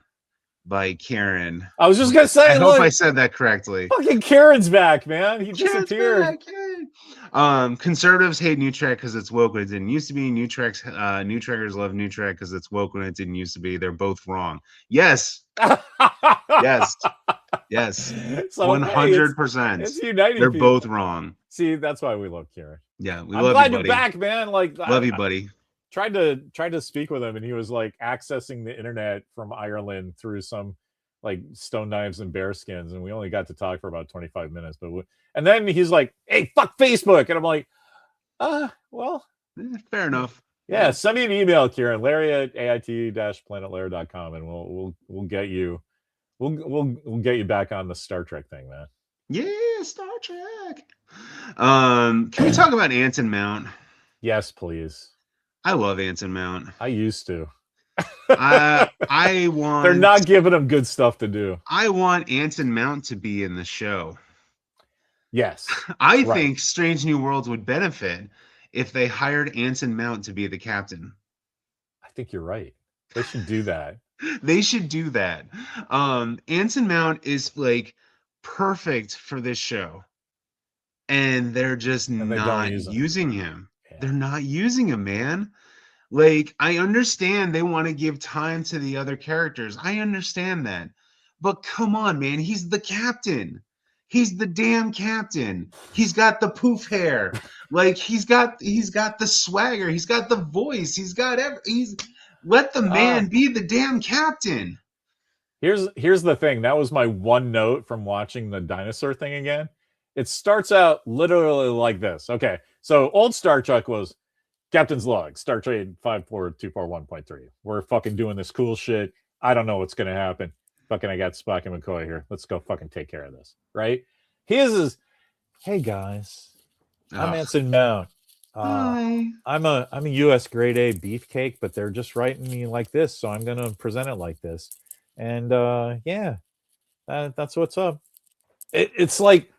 by Karen. I was just gonna say, I hope I said that correctly. Fucking Karen's back, man. He disappeared. Conservatives hate New Trek because it's woke when it didn't used to be. New Trekkers love New Trek because it's woke when it didn't used to be. They're both wrong. Yes. Yes. 100%. It's uniting. They're both wrong. See, that's why we love Karen. Yeah, we I'm love glad you, you're buddy. back, man. Like, Love you, buddy. Tried to speak with him, and he was like accessing the internet from Ireland through some like stone knives and bear skins, and we only got to talk for about 25 minutes. And then he's like, "Hey, fuck Facebook," and I'm like, well, fair enough. Yeah, send me an email, Kieran, Larry@ait-planetlair.com, and we'll get you we'll get you back on the Star Trek thing, man. Yeah, Star Trek. Can we talk about Anson Mount? Yes, please. I love Anson Mount. I used to. I want. They're not giving him good stuff to do. I want Anson Mount to be in the show. Yes. I think Strange New Worlds would benefit if they hired Anson Mount to be the captain. I think you're right. They should do that. They should do that. Anson Mount is like perfect for this show. And they're just not using him. Yeah. They're not using him, man. Like, I understand they want to give time to the other characters. I understand that. But come on, man. He's the captain. He's the damn captain. He's got the poof hair. Like, he's got the swagger. He's got the voice. Let the man be the damn captain. Here's the thing. That was my one note from watching the dinosaur thing again. It starts out literally like this. Okay, so old Star Trek was Captain's Log, Star Trek 54241.3. We're fucking doing this cool shit. I don't know what's going to happen. Fucking I got Spock and McCoy here. Let's go fucking take care of this, right? His is, hey guys, I'm Anson Mount. I'm a US grade A beefcake, but they're just writing me like this, so I'm going to present it like this. And that's what's up. It's like,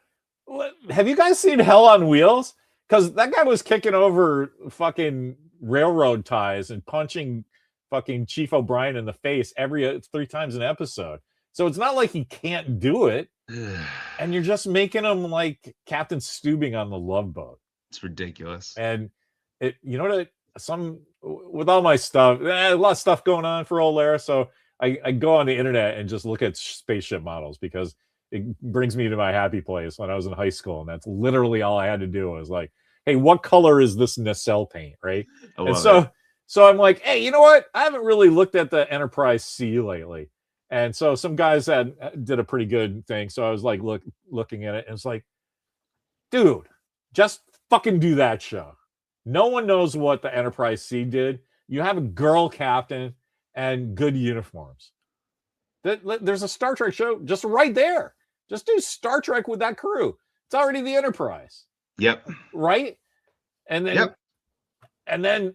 have you guys seen Hell on Wheels? Because that guy was kicking over fucking railroad ties and punching fucking Chief O'Brien in the face 3 times an episode. So it's not like he can't do it. And you're just making him like Captain Steubing on the Love Boat. It's ridiculous. And you know what? With all my stuff, a lot of stuff going on for old Lara. So I go on the internet and just look at spaceship models because it brings me to my happy place when I was in high school. And that's literally all I had to do was like, hey, what color is this nacelle paint, right? And so I'm like, hey, you know what? I haven't really looked at the Enterprise C lately. And so some guys did a pretty good thing. So I was like looking at it, and it's like, dude, just fucking do that show. No one knows what the Enterprise C did. You have a girl captain and good uniforms. There's a Star Trek show just right there. Just do Star Trek with that crew. It's already the Enterprise. Yep. Right? And then, and then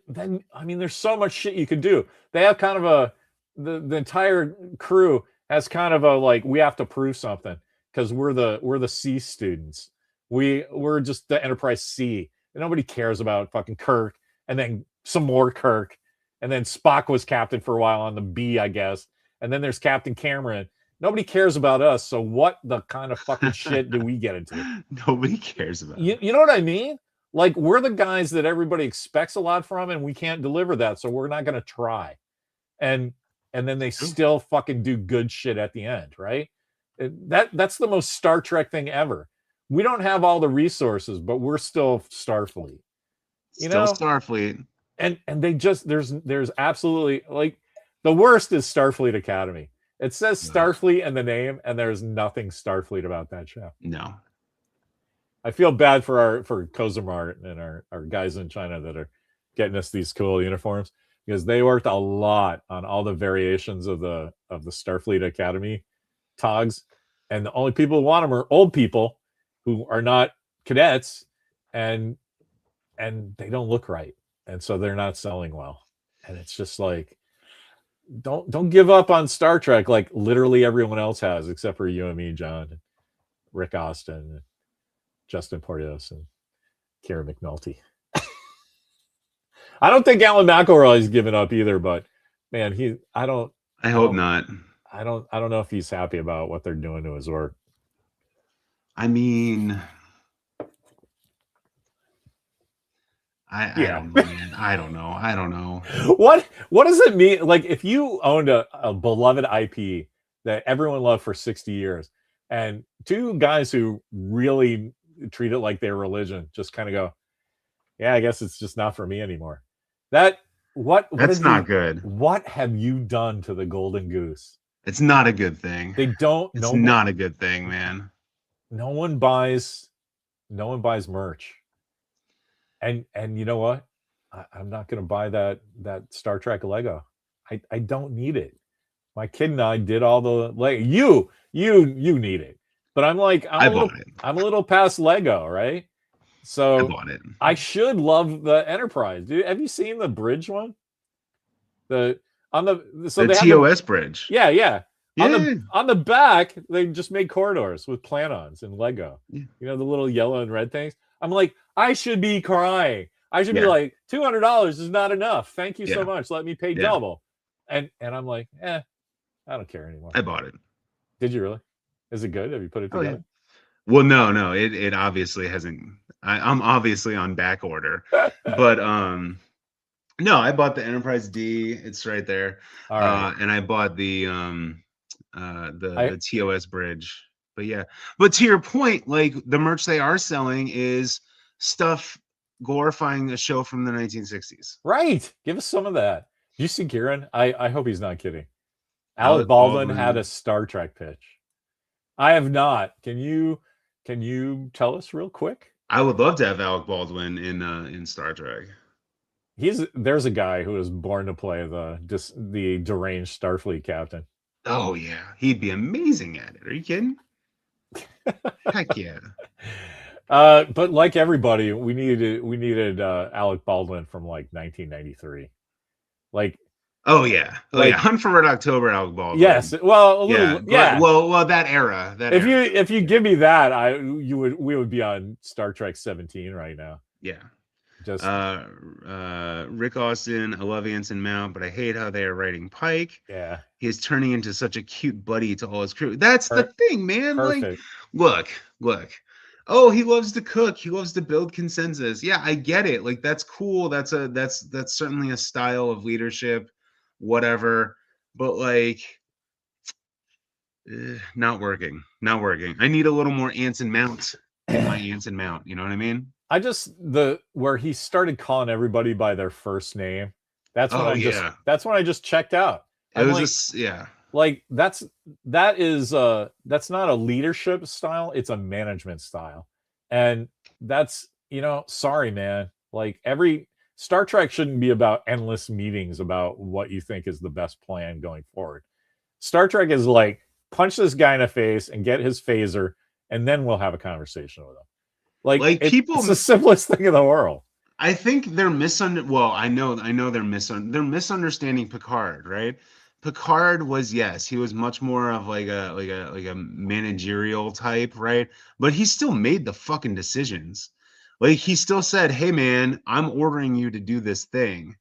I mean, there's so much shit you could do. They have kind of the entire crew has kind of a like, we have to prove something because we're the C students. We're just the Enterprise C. And nobody cares about fucking Kirk, and then some more Kirk, and then Spock was captain for a while on the B, I guess. And then there's Captain Cameron. Nobody cares about us. So what the kind of fucking shit do we get into? Nobody cares about you know what I mean? Like, we're the guys that everybody expects a lot from, and we can't deliver that. So we're not going to try. And then they still fucking do good shit at the end, right? That's the most Star Trek thing ever. We don't have all the resources, but we're still Starfleet. Starfleet. And they just there's absolutely like the worst is Starfleet Academy. It says Starfleet in the name, and there's nothing Starfleet about that show. No. I feel bad for Kozamart and our guys in China that are getting us these cool uniforms because they worked a lot on all the variations of the Starfleet Academy togs, and the only people who want them are old people who are not cadets, and they don't look right, and so they're not selling well. And it's just like, don't give up on Star Trek like literally everyone else has, except for you and me, John, and Rick Austin, and Justin Portios, and Kieran McNulty. I don't think Alan McElroy's given up either, but man, I hope not. I don't know if he's happy about what they're doing to his work. I mean, I don't know. What does it mean? Like, if you owned a beloved IP that everyone loved for 60 years, and two guys who really treat it like their religion just kind of go, Yeah, I guess it's just not for me anymore. That's not good. What have you done to the Golden Goose? It's not a good thing. They don't. It's not a good thing, man. No one buys merch. And you know what? I'm not going to buy that Star Trek Lego. I don't need it. My kid and I did all the Lego. You need it, but I'm like I'm a little past Lego, right? So I bought it. I should love the Enterprise. Dude, have you seen the bridge one? The TOS bridge. Yeah, yeah. On the back, they just made corridors with plan-ons and Lego. Yeah. You know, the little yellow and red things. I'm like, I should be crying. I should be like, $200 is not enough. Thank you so much. Let me pay double. And I'm like, I don't care anymore. I bought it. Did you really? Is it good? Have you put it together? Yeah. Well, no. It obviously hasn't. I'm obviously on back order, but no, I bought the Enterprise D. It's right there. All right. And I bought the TOS bridge. But yeah. But to your point, like the merch they are selling is stuff glorifying a show from the 1960s. Right. Give us some of that. Do you see Kieran? I hope he's not kidding. Alec Baldwin had a Star Trek pitch. I have not. Can you tell us real quick? I would love to have Alec Baldwin in Star Trek. There's a guy who was born to play the deranged Starfleet captain. Oh yeah, he'd be amazing at it. Are you kidding? Heck yeah. But like everybody, we needed Alec Baldwin from like 1993. Like, oh yeah, Hunt for Red October, Alec Baldwin. Yes, well, well, that era. If you give me that, we would be on Star Trek 17 right now. Yeah. Just Rick Austin, I love Anson Mount, but I hate how they are writing Pike. Yeah, he's turning into such a cute buddy to all his crew. That's the thing, man. Perfect. Like, look. Oh, he loves to cook. He loves to build consensus. Yeah, I get it. Like, that's cool. That's certainly a style of leadership, whatever. But like, not working. I need a little more Anson Mount in my Anson Mount. You know what I mean? Where he started calling everybody by their first name. That's when I just checked out. Like that's not a leadership style, it's a management style. And that's, sorry, man. Like every Star Trek shouldn't be about endless meetings about what you think is the best plan going forward. Star Trek is like, punch this guy in the face and get his phaser, and then we'll have a conversation with him. Like people, it's the simplest thing in the world. I think they're I know they're misunderstanding Picard, right? Picard was, he was much more of like a managerial type, right? But he still made the fucking decisions. Like he still said, "Hey man, I'm ordering you to do this thing.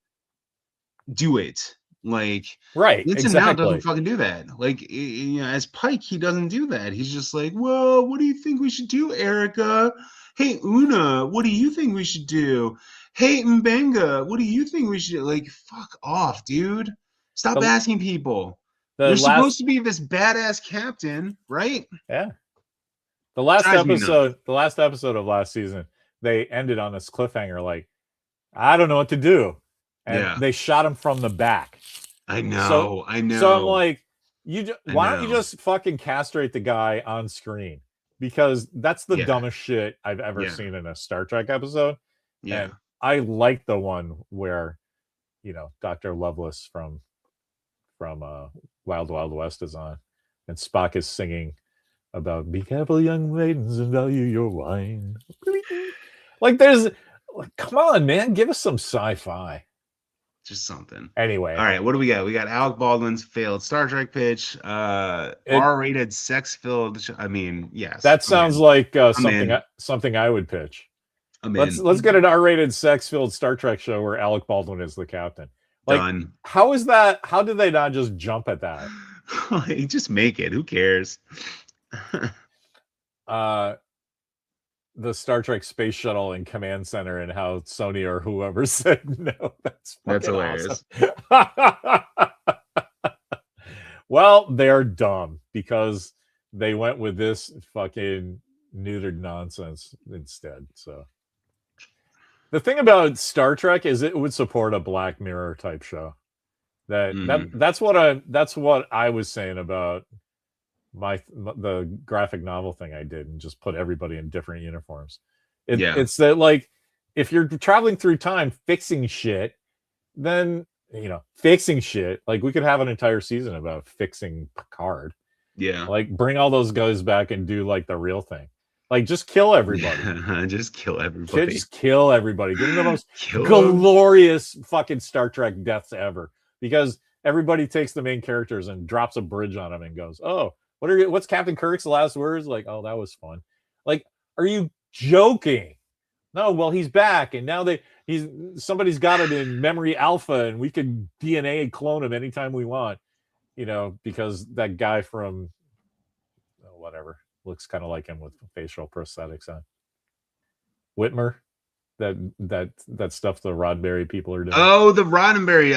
Do it." Like, right? Anson Mount doesn't fucking do that. Like, as Pike, he doesn't do that. He's just like, "Well, what do you think we should do, Erica? Hey, Una, what do you think we should do? Hey, Mbenga, what do you think we should do?" Like, fuck off, dude. Stop asking people. You're supposed to be this badass captain, right? Yeah. The last episode of last season, they ended on this cliffhanger, like, I don't know what to do. And they shot him from the back. I know. So I'm like, why don't you just fucking castrate the guy on screen? Because that's the dumbest shit I've ever seen in a Star Trek episode. Yeah. And I like the one where, Dr. Lovelace from Wild Wild West is on, and Spock is singing about "Be careful, young maidens, and value your wine." Like, come on, man, give us some sci-fi. Just something. Anyway, all right, what do we got? We got Alec Baldwin's failed Star Trek pitch, R-rated sex-filled. I mean, yes. That sounds like something I would pitch. Let's get an R-rated sex-filled Star Trek show where Alec Baldwin is the captain. Like, done. How is that? How did they not just jump at that? Just make it. Who cares? The Star Trek space shuttle and command center, and how Sony or whoever said no. That's hilarious. Awesome. Well, they're dumb because they went with this fucking neutered nonsense instead. So The thing about Star Trek is it would support a Black Mirror type show. That's what I was saying about the graphic novel thing I did, and just put everybody in different uniforms. It's that, like, if you're traveling through time fixing shit, then fixing shit, like, we could have an entire season about fixing Picard. Yeah, like, bring all those guys back and do like the real thing. Like, just kill everybody. Just kill everybody. Just kill everybody. Give them the most glorious fucking Star Trek deaths ever. Because everybody takes the main characters and drops a bridge on them and goes, "Oh, what's Captain Kirk's last words?" Like, "Oh, that was fun." Like, are you joking? No, well, he's back, and now somebody's got it in memory alpha, and we can DNA clone him anytime we want. Because that guy from whatever looks kind of like him with facial prosthetics on. Whitmer, that stuff the Roddenberry people are doing. Oh, the Roddenberry,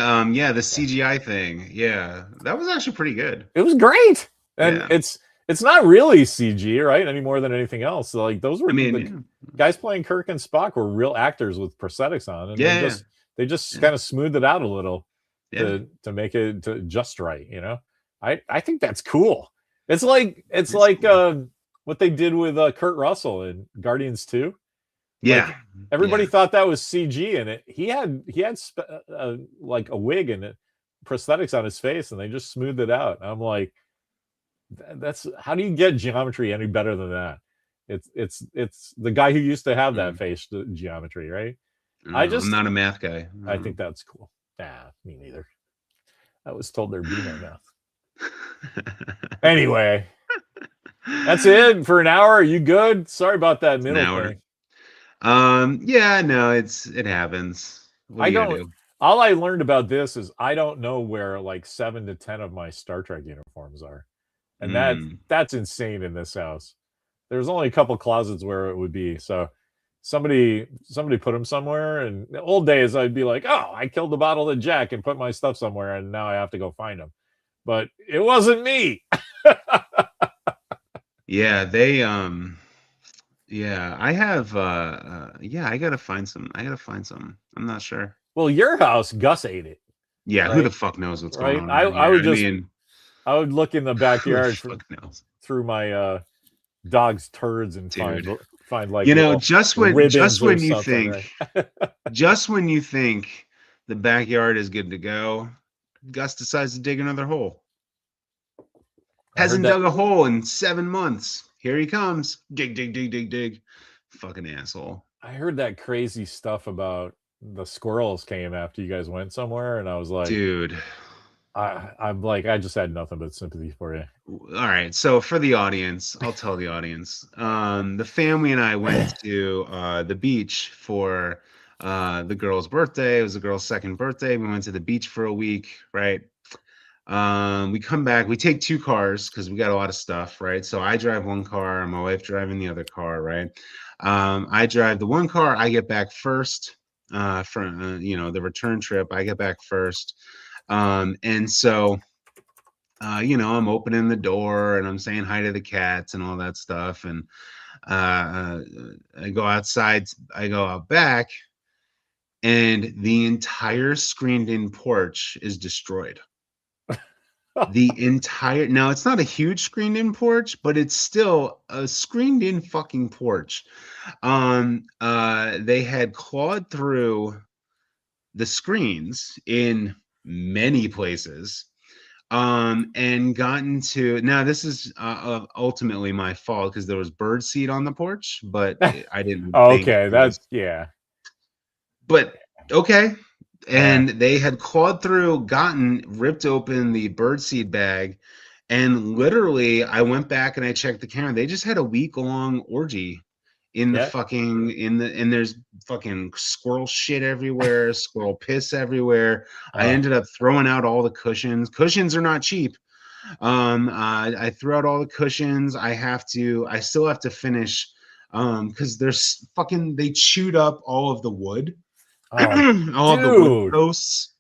the CGI thing. Yeah, that was actually pretty good. It was great, and it's not really CG, right? Any more than anything else. So, like, those were guys playing Kirk and Spock were real actors with prosthetics on, and they just kind of smoothed it out a little to make it just right. I think that's cool. It's like cool. What they did with Kurt Russell in Guardians 2. Yeah, like, everybody thought that was CG, and he had like a wig and prosthetics on his face, and they just smoothed it out. And I'm like, that's how do you get geometry any better than that? It's the guy who used to have that face geometry, right? I'm not a math guy. I think that's cool. Nah, me neither. I was told there'd be no math. Anyway, that's it for an hour. Are you good? Sorry about that middle thing. No, it happens. All I learned about this is I don't know where like 7 to 10 of my Star Trek uniforms are, and that's insane in this house. There's only a couple closets where it would be. So somebody put them somewhere. And the old days, I'd be like, "Oh, I killed the bottle of Jack and put my stuff somewhere, and now I have to go find them." But it wasn't me. Yeah, they I have I gotta find some. I'm not sure. Well, your house, Gus ate it. Yeah, right? Who the fuck knows what's going on? I would look in the backyard through my dog's turds and find like just when you think right? Just when you think the backyard is good to go, Gus decides to dig another hole. Hasn't dug a hole in 7 months. Here he comes. Dig. Fucking asshole. I heard that crazy stuff about the squirrels came after you guys went somewhere, and I was like, dude, I'm like, I just had nothing but sympathy for you. All right, so for the audience, I'll tell the audience. The family and I went to the beach for the girl's birthday. It was the girl's second birthday. We went to the beach for a week, right? We come back, we take 2 cars because we got a lot of stuff, right? So I drive one car and my wife driving the other car, right? I drive the one car, I get back first from the return trip. I get back first. And so I'm opening the door and I'm saying hi to the cats and all that stuff. And I go outside, I go out back, and the entire screened-in porch is destroyed. Now it's not a huge screened-in porch, but it's still a screened-in fucking porch. They had clawed through the screens in many places, and gotten to, now this is ultimately my fault because there was bird seed on the porch, but I didn't. Okay, that's But okay. And they had clawed through, ripped open the birdseed bag, and literally I went back and I checked the camera. They just had a week-long orgy in the and there's fucking squirrel shit everywhere, squirrel piss everywhere. I ended up throwing out all the cushions. Cushions are not cheap. I threw out all the cushions. I still have to finish because they chewed up all of the wood. All of the wood posts,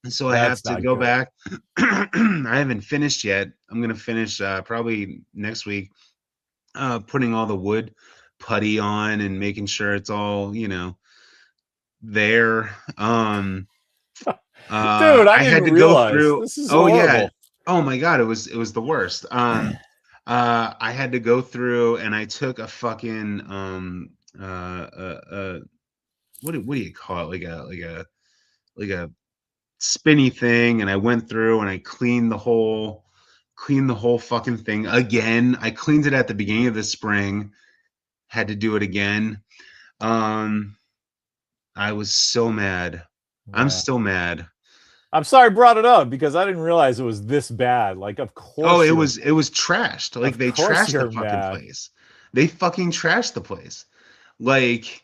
so I have to go back. I haven't finished yet. I'm gonna finish probably next week, putting all the wood putty on and making sure it's all there. Dude, I I had didn't to go realize through. this is Oh yeah. horrible. Oh my god, it was the worst. I had to go through, and I took a fucking what do you call it? Like a spinny thing, and I went through and I cleaned the whole fucking thing again. I cleaned it at the beginning of the spring. Had to do it again. Um, I was so mad. I'm Yeah. still mad. I'm sorry I brought it up because I didn't realize it was this bad. Like, Oh, it was trashed. Like of they course trashed the you're fucking mad. place. They fucking trashed the place. Like,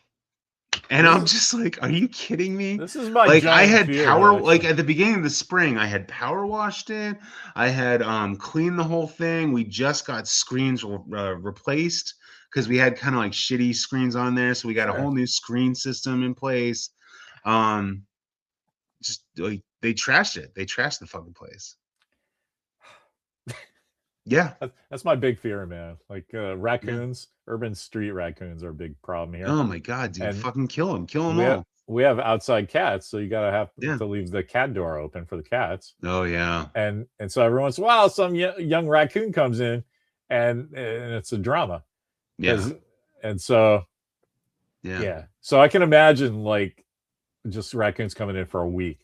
and This I'm is just like, are you kidding me? this is my Like I giant had fear, like actually. at the beginning of the spring, I had power washed it. I had cleaned the whole thing. We just got screens replaced because we had kind of like shitty screens on there. So we got a Sure. whole new screen system in place. Um, just like they trashed it. They trashed the fucking place. Yeah. That's my big fear, man. Like Yeah. raccoons, urban street raccoons are a big problem here. Oh my god, dude! And Fucking kill them. Kill them we have all. we have outside cats, so you gotta have Yeah. to leave the cat door open for the cats. Oh yeah. And so every once in a while, some young raccoon comes in, and it's a drama Yeah. because and so Yeah. yeah. So I can imagine like just raccoons coming in for a week.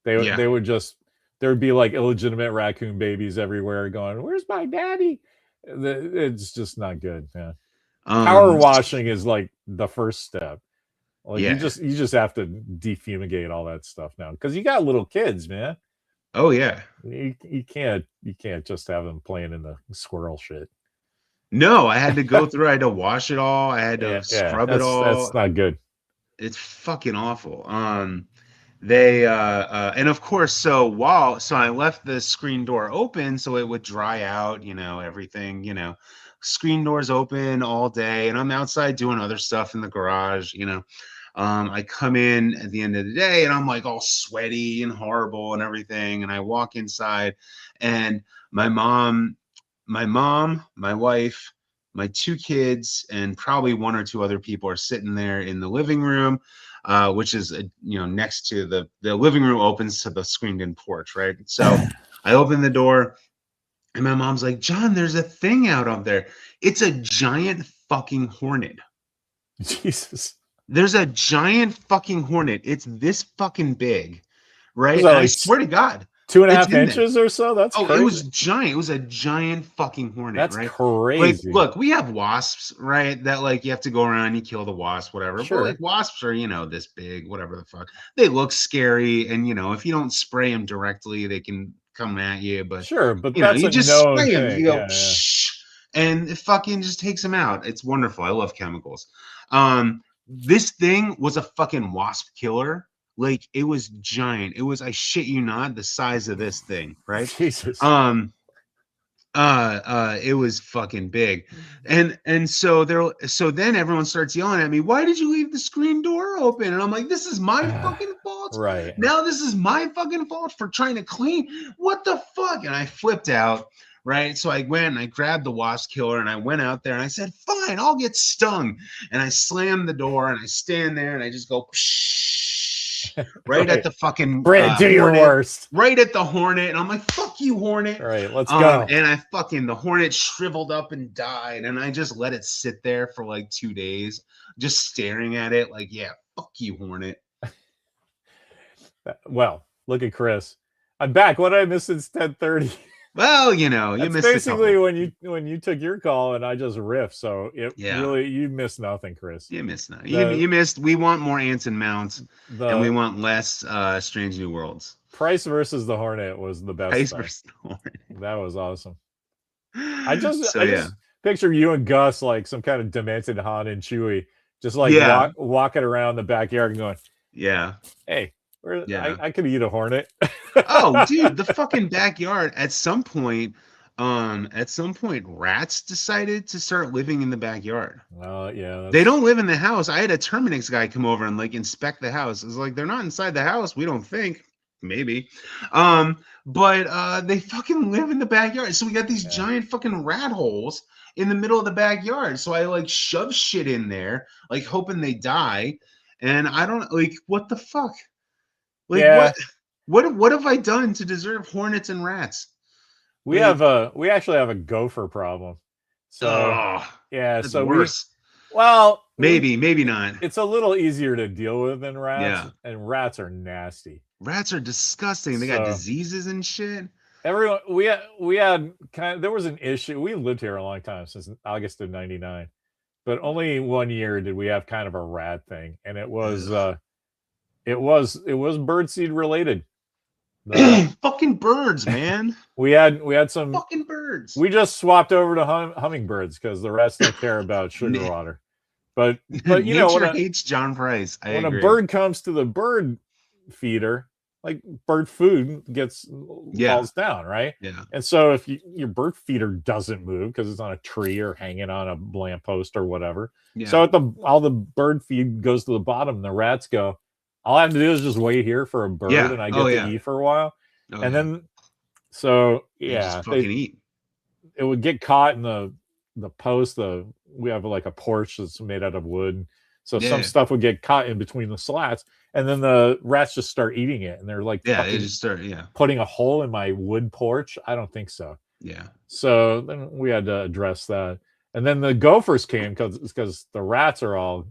Yeah. They would just there would be like illegitimate raccoon babies everywhere going, "Where's my daddy?" It's just not good, man. Power Um. washing is like the first step. Like Yeah. you just have to defumigate all that stuff now because you got little kids, man. Oh yeah. You can't just have them playing in the squirrel shit. No, I had to go through. I had to wash it all. I had to Yeah, scrub it that's all. not good. It's fucking awful. They and of course, so I left the screen door open so it would dry out. Everything. Screen doors open all day, and I'm outside doing other stuff in the garage. I come in at the end of the day and I'm like all sweaty and horrible and everything. And I walk inside, and my mom, my wife, my two kids, and probably one or two other people are sitting there in the living room, which is next to the living room opens to the screened-in porch, right? So I open the door, and my mom's like, "John, there's a thing out up there. It's a giant fucking hornet. Jesus. There's a giant fucking hornet. It's this fucking big, Was right? that And I like swear to God, two and a it's half in there." inches or so? That's Oh, it was crazy. giant. It was a giant fucking hornet, That's right? Like, crazy. look, we have wasps, right? That like you have to go around, you kill the wasp, whatever. But like Sure. wasps are, this big, whatever the fuck. They look scary, and if you don't spray them directly, they can come at you. But Sure, but that's you a just known spray them. You thing. go, Yeah, yeah. shh, and it fucking just takes them out. It's wonderful. I love chemicals. This thing was a fucking wasp killer. Like it was giant. It was, I shit you not, the size of this thing, right? Jesus. Um, it was fucking big. So then everyone starts yelling at me, "Why did you leave the screen door open?" And I'm like, "This is my fucking fault. Right. Now this is my fucking fault for trying to clean. What the fuck?" And I flipped out, right? So I went and I grabbed the wasp killer and I went out there and I said, "Fine, I'll get stung." And I slammed the door and I stand there and I just go right at Right. the fucking Brad, do your hornet, worst. right at the hornet. And I'm like, "Fuck you, hornet." All right, let's go. And the hornet shriveled up and died. And I just let it sit there for like 2 days, just staring at it like, "Yeah, fuck you, hornet." Well, look at Chris. I'm back. What did I miss since 10:30? Well, you That's missed a couple. basically when you took your call and I just riffed. So it Yeah, really you missed nothing, Chris. you missed that. The You missed. We want more ants and mounts, and we the want less Strange New Worlds. Price versus the Hornet was the best Ice thing. versus the hornet. That was awesome. So I yeah, just picture you and Gus like some kind of demented Han and Chewie, just like yeah, walking around the backyard and going, yeah, "Hey, yeah. I could eat a hornet." Oh, dude, the fucking backyard. At some point, rats decided to start living in the backyard. Well, yeah, They that's don't live in the house. I had a Terminix guy come over and like inspect the house. It's like they're not inside the house. We don't think. Maybe. But they fucking live in the backyard. So we got these yeah. giant fucking rat holes in the middle of the backyard. So I like shove shit in there, like hoping they die. and I don't like what the fuck. Like Yeah. what have I done to deserve hornets and rats? We actually have a gopher problem. So yeah, that's so worse. Maybe not. It's a little easier to deal with than rats, Yeah. and rats are nasty. Rats are disgusting. They got diseases and shit. Everyone, we had there was an issue. We lived here a long time, since August of '99, but only 1 year did we have kind of a rat thing, and it was birdseed related. Fucking birds, man. we had some fucking birds. We just swapped over to hummingbirds because the rats don't care about sugar water. But you know, nature hates John Price. When a bird comes to the bird feeder, like bird food falls down, right? Yeah. And so if your bird feeder doesn't move because it's on a tree or hanging on a lamppost or whatever, so all the bird feed goes to the bottom. The rats go, all I have to do is just wait here for a bird, and I get to eat for a while, and then just fucking eat. It would get caught in the post. We have like a porch that's made out of wood, so some stuff would get caught in between the slats, and then the rats just start eating it, and they're like, they just start putting a hole in my wood porch. I don't think so. So then we had to address that, and then the gophers came because the rats are all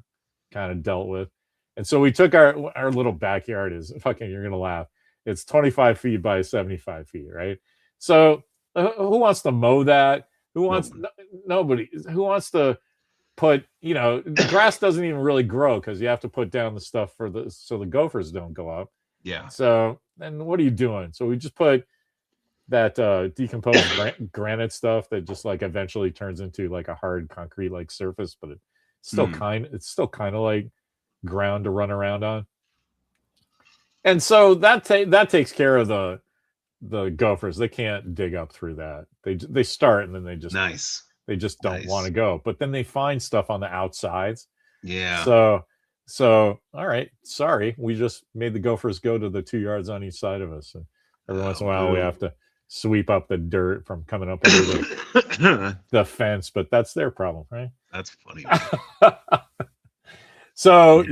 kind of dealt with. And so we took our little backyard is fucking, you're going to laugh. It's 25 feet by 75 feet, right? So who wants to mow that? Who wants, nobody, who wants to put, the grass doesn't even really grow because you have to put down the stuff so the gophers don't go up. Yeah. So, and what are you doing? So we just put that decomposed granite stuff that just like eventually turns into like a hard concrete like surface, but it's still kind of like ground to run around on, and so that takes care of the gophers. They can't dig up through that. They start and then they just don't want to go, but then they find stuff on the outsides. So all right, sorry, we just made the gophers go to the 2 yards on each side of us, and every once in a while we have to sweep up the dirt from coming up over the fence, but that's their problem, right? That's funny. So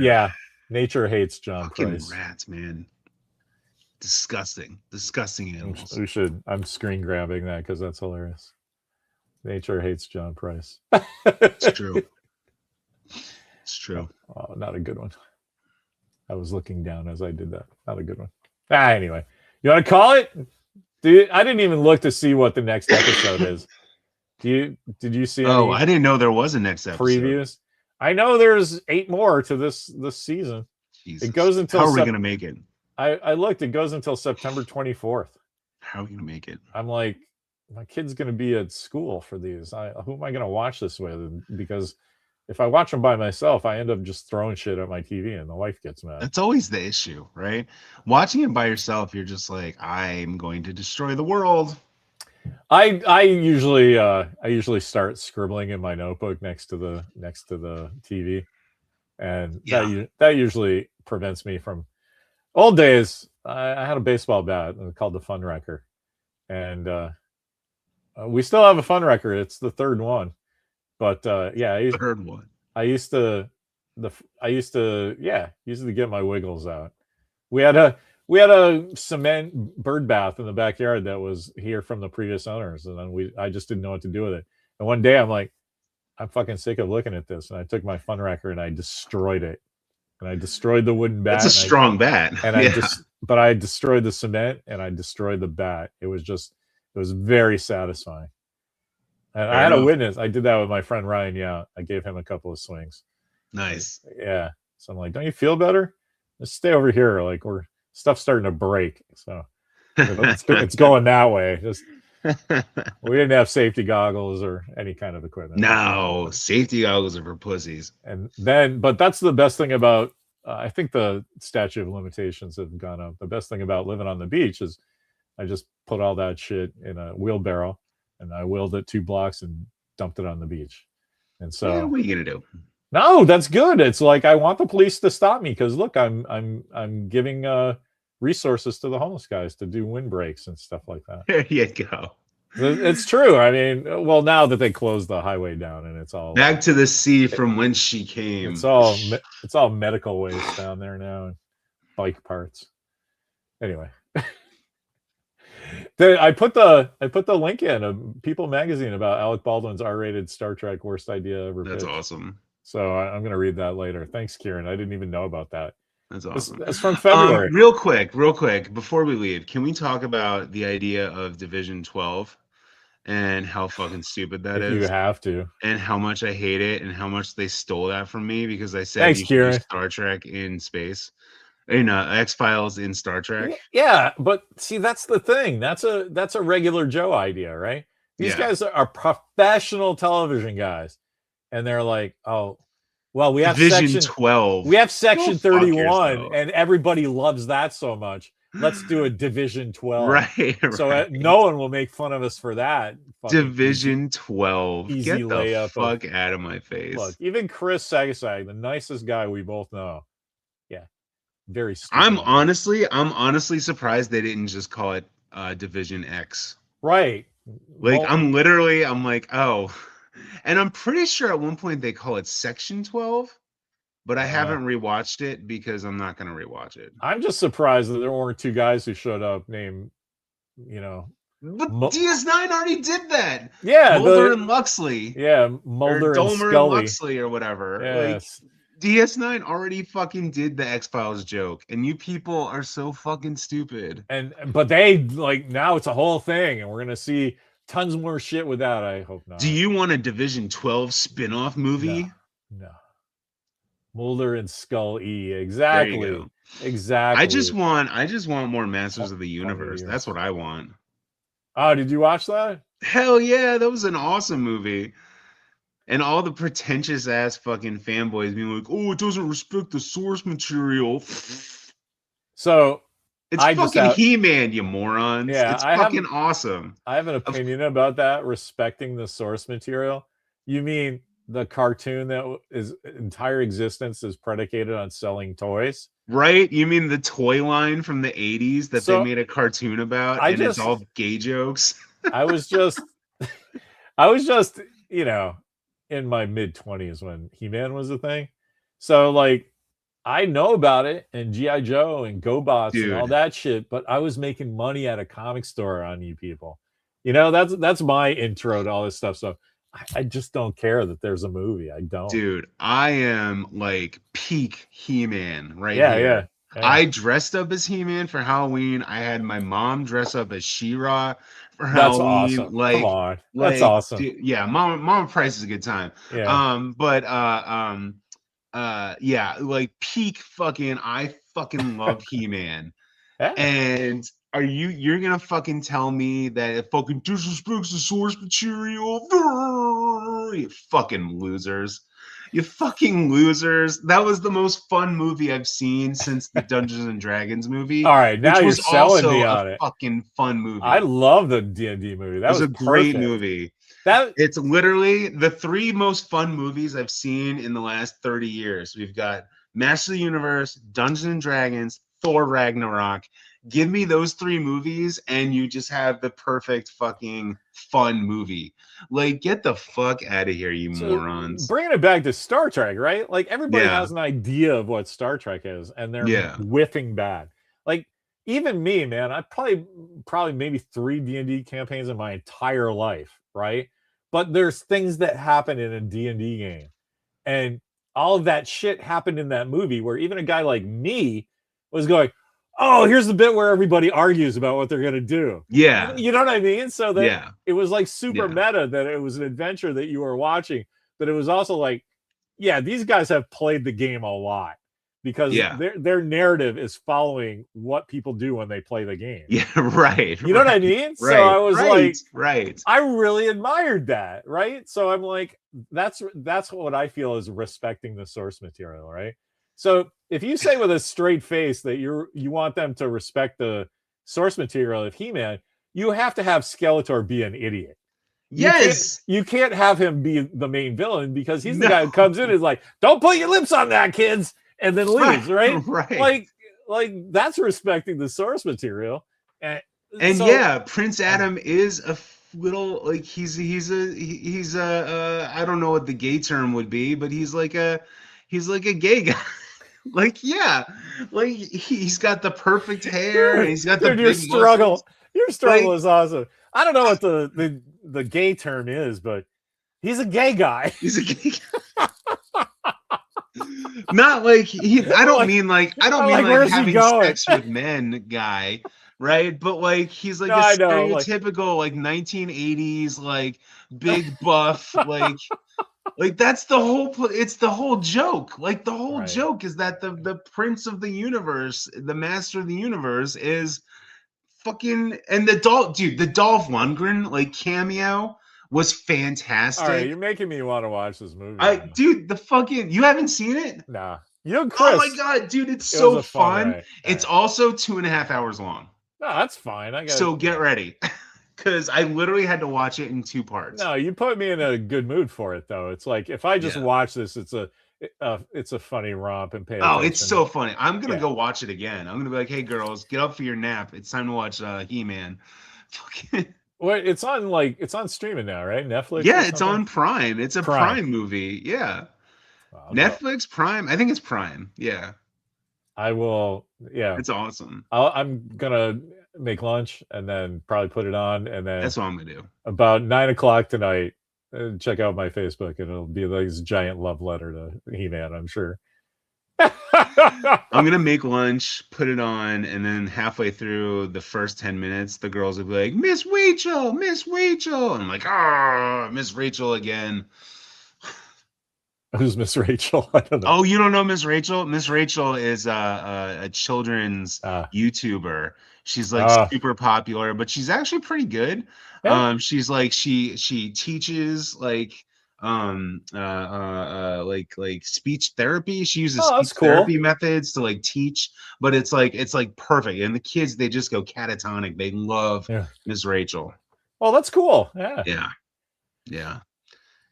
nature hates John Price. Rats, man. Disgusting animals. I'm screen grabbing that because that's hilarious. Nature hates John Price. It's true. It's true. Oh, not a good one. I was looking down as I did that. Not a good one. Anyway, you want to call it? Dude, I didn't even look to see what the next episode is. Did you see? I didn't know there was a next episode. Previews. I know there's 8 more to this season. Jesus. It goes until. How are we gonna make it? I looked. It goes until September 24th. How are we gonna make it? I'm like, my kid's gonna be at school for these. Who am I gonna watch this with? Because if I watch them by myself, I end up just throwing shit at my TV, and the wife gets mad. That's always the issue, right? Watching it by yourself, you're just like, I'm going to destroy the world. I usually start scribbling in my notebook next to the TV, and that usually prevents me from. Old days, I had a baseball bat called the Fun Wrecker, and we still have a Fun Wrecker. It's the third one, but third one. I used to get my wiggles out. We had a cement bird bath in the backyard that was here from the previous owners, and then I just didn't know what to do with it. And one day I'm like, I'm fucking sick of looking at this, and I took my Fun Wrecker and I destroyed it. And I destroyed the wooden bat. It's a strong bat. And I destroyed the cement and I destroyed the bat. It was very satisfying. And I had a witness. I did that with my friend Ryan. Yeah, I gave him a couple of swings. Nice. Yeah. So I'm like, don't you feel better? Just stay over here. Like stuff's starting to break. So it's going that way. Just we didn't have safety goggles or any kind of equipment. No, safety goggles are for pussies. And then, but that's the best thing about. I think the statute of limitations have gone up. The best thing about living on the beach is I just put all that shit in a wheelbarrow and I wheeled it 2 blocks and dumped it on the beach. And so, what are you gonna do? No, that's good. It's like I want the police to stop me because look, I'm giving resources to the homeless guys to do windbreaks and stuff like that. There you go. It's true. I mean, well, now that they closed the highway down and it's all back to the sea from whence she came. It's all medical waste down there now, bike parts. Anyway, I put the link in a People magazine about Alec Baldwin's R-rated Star Trek worst idea ever. That's pitched. Awesome. So I'm going to read that later. Thanks, Kieran. I didn't even know about that. That's awesome. That's from February. Real quick, before we leave, can we talk about the idea of Division 12 and how fucking stupid that is? You have to. And how much I hate it and how much they stole that from me because I said Thanks, you Kieran. should do Star Trek in space. In X-Files in Star Trek. Yeah, but see, that's the thing. That's a regular Joe idea, right? These guys are professional television guys. And they're like, oh, well, we have Division 12. We have Section 31, and everybody loves that so much. Let's do a Division 12. Right. So no one will make fun of us for that. Division 12. Easy Get the layup fuck out of my face. Look, even Chris Sagasag, the nicest guy we both know. Yeah. Very stupid. I'm honestly surprised they didn't just call it Division X. Right. Like, I'm like, oh. And I'm pretty sure at one point they call it Section 12, but I haven't rewatched it because I'm not going to rewatch it. I'm just surprised that there weren't two guys who showed up named, But DS9 already did that. Yeah. Mulder and Luxley. Yeah. Mulder and Scully. And Luxley or whatever. Yes. Like, DS9 already fucking did the X-Files joke, and you people are so fucking stupid. But they, like, now it's a whole thing, and we're going to see tons more shit with that. I hope not. Do you want a Division 12 spin-off movie? No. Mulder and Scully. Exactly. Exactly. I just want more Masters of the Universe. That's what I want. Oh, did you watch that? Hell yeah, that was an awesome movie. And all the pretentious ass fucking fanboys being like, "Oh, it doesn't respect the source material." So it's fucking He-Man, you morons. Yeah, it's fucking awesome. I have an opinion about that, respecting the source material. You mean the cartoon that is entire existence is predicated on selling toys? Right? You mean the toy line from the 80s that they made a cartoon about it's all gay jokes? I was just, in my mid-20s when He-Man was a thing. So, like, I know about it and G.I. Joe and GoBots and all that shit, but I was making money at a comic store on you people. That's my intro to all this stuff. So I just don't care that there's a movie. I don't. Dude, I am like peak He-Man right here. Yeah. I dressed up as He-Man for Halloween. I had my mom dress up as She-Ra for That's Halloween. Awesome. Like, come on. That's awesome. Dude, yeah, Mama Price is a good time. Yeah. Yeah, like peak fucking I fucking love He-Man. Yeah. And you're gonna fucking tell me that it fucking disrespects the source material? You fucking losers. You fucking losers. That was the most fun movie I've seen since the Dungeons and Dragons movie. All right, now you're selling me on it. Fucking fun movie. I love the D&D movie. That was a great movie. It's literally the three most fun movies I've seen in the last 30 years. We've got Master of the Universe, Dungeons and Dragons, Thor Ragnarok. Give me those three movies and you just have the perfect fucking fun movie. Like, get the fuck out of here, you morons. Bringing it back to Star Trek, right? Like, everybody has an idea of what Star Trek is, and they're whiffing bad. Like, even me, man, I probably maybe 3 D&D campaigns in my entire life, right? But there's things that happen in a D&D game. And all of that shit happened in that movie where even a guy like me was going, oh, here's the bit where everybody argues about what they're going to do. Yeah. You know what I mean? So that it was like super meta that it was an adventure that you were watching. But it was also like, yeah, these guys have played the game a lot because their narrative is following what people do when they play the game. Yeah, right. You know what I mean? Right, so I was like, I really admired that, right? So I'm like, that's what I feel is respecting the source material, right? So if you say with a straight face that you want them to respect the source material of He-Man, you have to have Skeletor be an idiot. Yes. You can't have him be the main villain because he's the guy who comes in and is like, don't put your lips on that, kids, and then leaves, right? Right. Like that's respecting the source material. And Prince Adam is a little like he's a I don't know what the gay term would be, but he's like a gay guy. Like, yeah, like he's got the perfect hair and he's got the Dude, big muscles. Your struggle Like, is awesome. I don't know what the gay term is, but he's a gay guy. he's a gay guy. Not like I don't mean like having sex with men guy, right? But like he's like a stereotypical like 1980s like big buff like that's the whole it's the whole joke. Like the whole joke is that the prince of the universe, the master of the universe is fucking, and the Dolph Lundgren like cameo was fantastic. All right, you're making me want to watch this movie. Dude, the fucking, you haven't seen it? Nah. You and Chris. Oh my god, dude, it's so fun. It's also 2.5 hours long. No, that's fine. So get ready. Because I literally had to watch it in 2 parts. No, you put me in a good mood for it, though. It's like if I just watch this, it's a funny romp and pay attention. Oh, it's so funny. I'm gonna go watch it again. I'm gonna be like, hey girls, get up for your nap. It's time to watch He-Man. Well, it's on streaming now, right? Netflix. Yeah, it's on Prime. It's a Prime movie. Yeah. Wow, Netflix Prime. I think it's Prime. Yeah. I will. Yeah. It's awesome. I'm gonna make lunch and then probably put it on, and then that's what I'm gonna do. About 9 o'clock tonight, check out my Facebook, and it'll be like this giant love letter to He-Man, I'm sure. I'm gonna make lunch, put it on, and then halfway through the first 10 minutes, the girls will be like, Miss Rachel, Miss Rachel. And I'm like, Miss Rachel again. Who's Miss Rachel? I don't know. Oh, you don't know Miss Rachel? Miss Rachel is a children's YouTuber. She's like super popular, but she's actually pretty good. Yeah. She's like she teaches like speech therapy. She uses speech therapy methods to like teach, but it's like perfect. And the kids, they just go catatonic. They love Miss Rachel. Oh, that's cool. Yeah. Yeah. Yeah.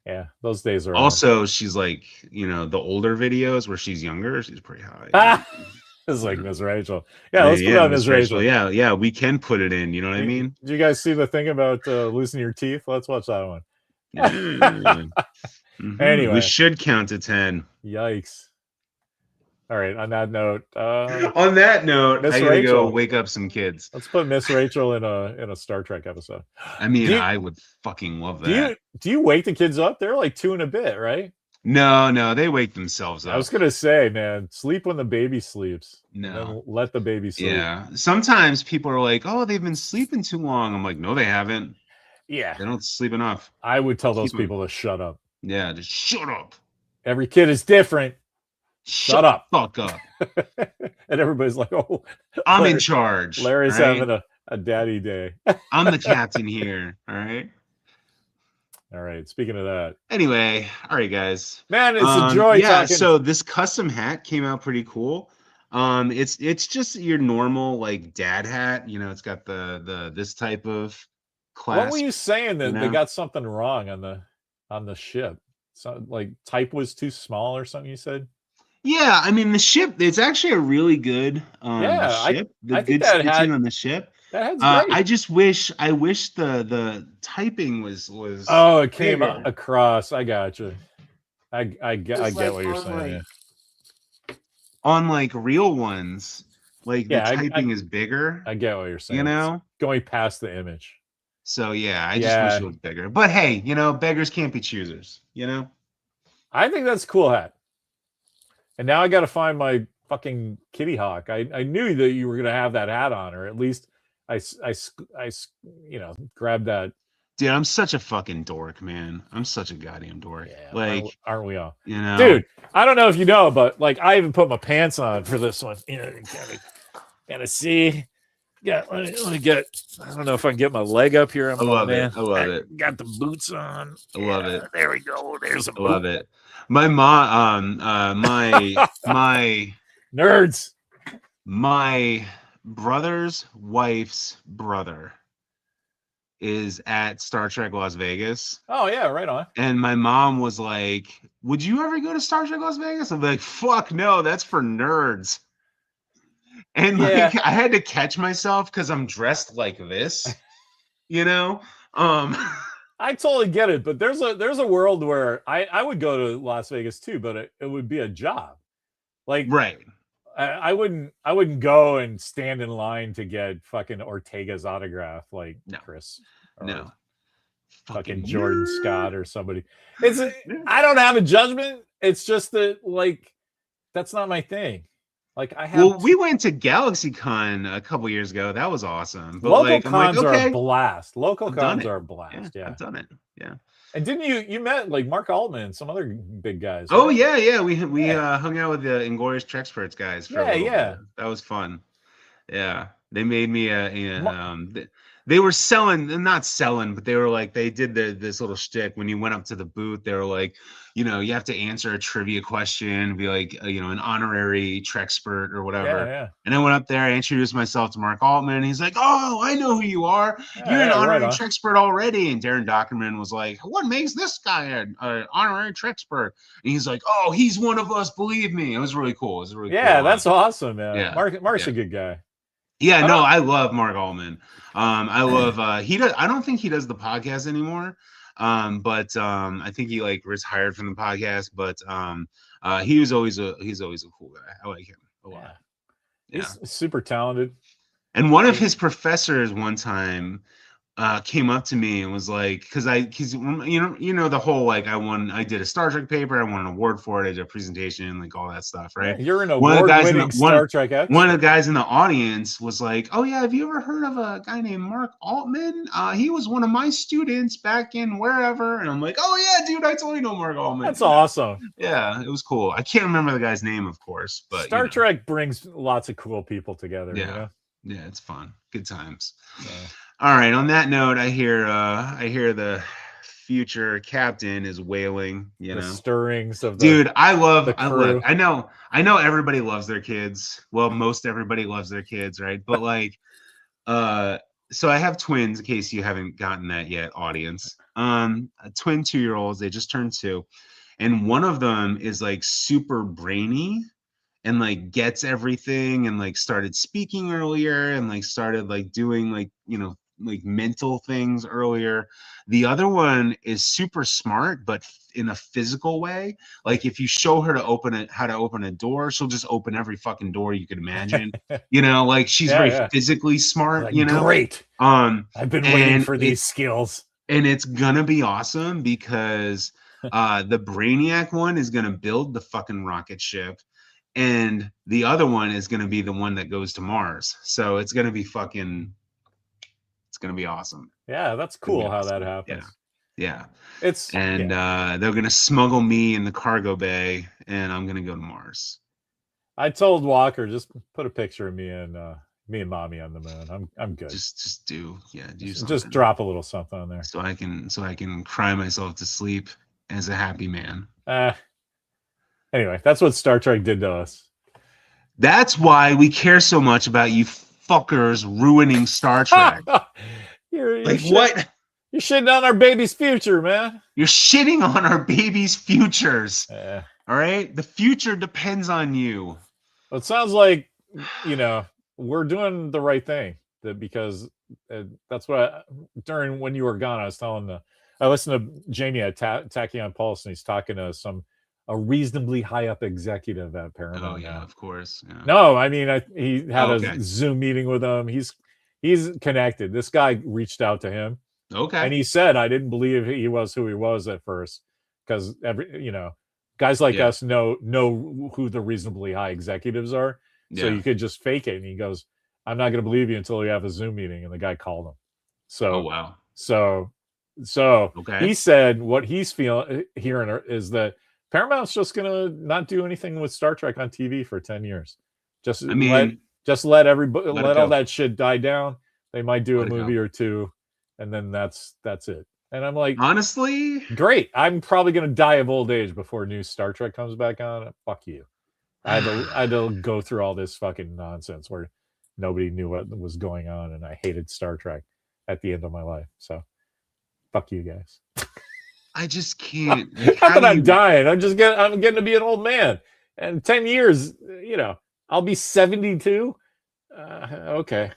Yeah, those days are also she's like, the older videos where she's younger, she's pretty high. It's like Miss Rachel. Yeah, let's put on Miss Rachel. Yeah, we can put it in, you know what I mean? Did you guys see the thing about losing your teeth? Let's watch that one. Anyway, we should count to 10. Yikes. All right, on that note, I gotta go wake up some kids. Let's put Miss Rachel in a Star Trek episode. I mean, I would fucking love that. Do you wake the kids up? They're like 2 and a bit, right? No, they wake themselves up. I was gonna say, man, sleep when the baby sleeps. No, let the baby sleep. Yeah, sometimes people are like, "Oh, they've been sleeping too long." I'm like, "No, they haven't. Yeah, they don't sleep enough." I would tell those people to shut up. Yeah, just shut up. Every kid is different. Shut up. Fuck up. And everybody's like, "Oh, I'm in charge." Larry's having a daddy day. I'm the captain here. All right. All right. Speaking of that. Anyway, all right, guys. Man, it's a joy. Yeah. Talking. So this custom hat came out pretty cool. It's just your normal like dad hat. It's got the this type of clasp. What were you saying that they got something wrong on the ship? So like type was too small or something. You said. Yeah, I mean the ship. It's actually a really good ship. I think that stitching on the ship. That's great. I wish the typing was. Oh, it came across. I got you. I get what you're saying. On like real ones, like the typing is bigger. I get what you're saying. It's going past the image. So yeah, I just wish it was bigger. But hey, beggars can't be choosers. I think that's a cool hat. And now I got to find my fucking Kitty Hawk. I knew that you were gonna have that hat on, or at least I grabbed that. Dude, I'm such a fucking dork, man. I'm such a goddamn dork. Yeah, like, aren't we all? Dude, I don't know if you know, but like I even put my pants on for this one. You gotta see. Yeah, let me get. I don't know if I can get my leg up here. I love it. I love it. Got the boots on. I love it. There we go. There's a boot. I love it. My mom, my nerds. My brother's wife's brother is at Star Trek Las Vegas. Oh yeah, right on. And my mom was like, "Would you ever go to Star Trek Las Vegas?" I'm like, "Fuck no, that's for nerds." And like, I had to catch myself because I'm dressed like this, I totally get it, but there's a world where I would go to Las Vegas too, but it would be a job. Like, right. I wouldn't go and stand in line to get fucking Ortega's autograph like Chris. No. Fucking Jordan Scott or somebody. I don't have a judgment. It's just that, like, that's not my thing. Like, we went to GalaxyCon a couple years ago. That was awesome. But local cons are a blast. Local cons are a blast. Yeah, I've done it. Yeah. And didn't you met like Mark Altman and some other big guys? Right? Oh yeah. We hung out with the Inglorious Trexperts guys for a little bit. That was fun. Yeah. They made me they were selling, not selling, but they were like, they did this little shtick. When you went up to the booth, they were like, you have to answer a trivia question, be like, an honorary Trexpert or whatever. Yeah. And I went up there, I introduced myself to Mark Altman, and he's like, oh, I know who you are. You're an honorary Trexpert already. And Darren Dockerman was like, what makes this guy an honorary Trexpert? And he's like, oh, he's one of us, believe me. It was really cool. It was really cool. That's awesome, man. Yeah. Mark's a good guy. Yeah, no, I love Mark Altman. I love he does. I don't think he does the podcast anymore. But I think he like retired from the podcast. But he's always a cool guy. I like him a lot. Yeah. He's super talented. And one of his professors one time came up to me and was like, because the whole like I did a Star Trek paper, I won an award for it, I did a presentation, like all that stuff, right? Yeah, you're an award-winning Star Trek expert. One of the guys in the audience was like, oh yeah, have you ever heard of a guy named Mark Altman? He was one of my students back in wherever. And I'm like, oh yeah, dude, I totally know Mark Altman. That's awesome. Yeah, it was cool. I can't remember the guy's name, of course, but Star Trek brings lots of cool people together. Yeah, yeah, it's fun, good times. Yeah. All right. On that note, I hear the future captain is wailing. The stirrings of dude. I know everybody loves their kids. Well, most everybody loves their kids, right? But like, so I have twins. In case you haven't gotten that yet, audience. Twin 2-year-olds. They just turned 2, and one of them is like super brainy and like gets everything and like started speaking earlier and like started like doing like like mental things earlier. The other one is super smart, but in a physical way. Like if you show her how to open a door, she'll just open every fucking door you could imagine. Like she's very physically smart. Like, great. I've been waiting for these skills, and it's gonna be awesome because the Brainiac one is gonna build the fucking rocket ship, and the other one is gonna be the one that goes to Mars. So it's gonna be fucking. It's gonna be awesome. Yeah, that's cool how that happens. Yeah. They're gonna smuggle me in the cargo bay, and I'm gonna go to Mars. I told Walker, just put a picture of me and mommy on the moon. I'm good. Just do something. Just drop a little something on there, so I can cry myself to sleep as a happy man. Anyway, that's what Star Trek did to us. That's why we care so much about you fuckers ruining Star Trek. You're what? You're shitting on our baby's future, man. You're shitting on our baby's futures. All right? The future depends on you. Well, it sounds like, we're doing the right thing. Because that's what during when you were gone, I listened to Jamie at Tachyon Pulse, and he's talking to a reasonably high up executive at Paramount. Oh yeah, of course. Yeah. No, I mean he had a Zoom meeting with him. He's connected. This guy reached out to him. Okay. And he said, I didn't believe he was who he was at first, because guys like us know who the reasonably high executives are. So you could just fake it. And he goes, I'm not going to believe you until you have a Zoom meeting. And the guy called him. So oh wow. So he said what he's hearing is that Paramount's just gonna not do anything with Star Trek on TV for 10 years. Let everybody let all that shit die down. They might do a movie or two, and then that's it. And I'm like, honestly, great. I'm probably gonna die of old age before new Star Trek comes back on. Fuck you. I had to go through all this fucking nonsense where nobody knew what was going on, and I hated Star Trek at the end of my life. So, fuck you guys. I just can't. Not that I'm dying. I'm getting to be an old man. And 10 years, I'll be 72. Okay.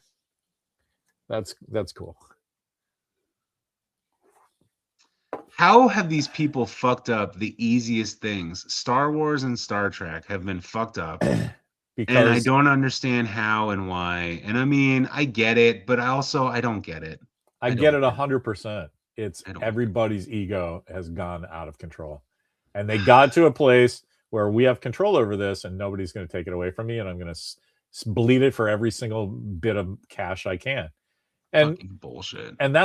That's cool. How have these people fucked up the easiest things? Star Wars and Star Trek have been fucked up. And I Because don't understand how and why. And I mean, I get it, but I don't get it. I get it 100%. It's I don't get it. everybody's ego has gone out of control. And they got to a place where we have control over this and nobody's going to take it away from me. And I'm going to bleed it for every single bit of cash I can. And fucking bullshit. And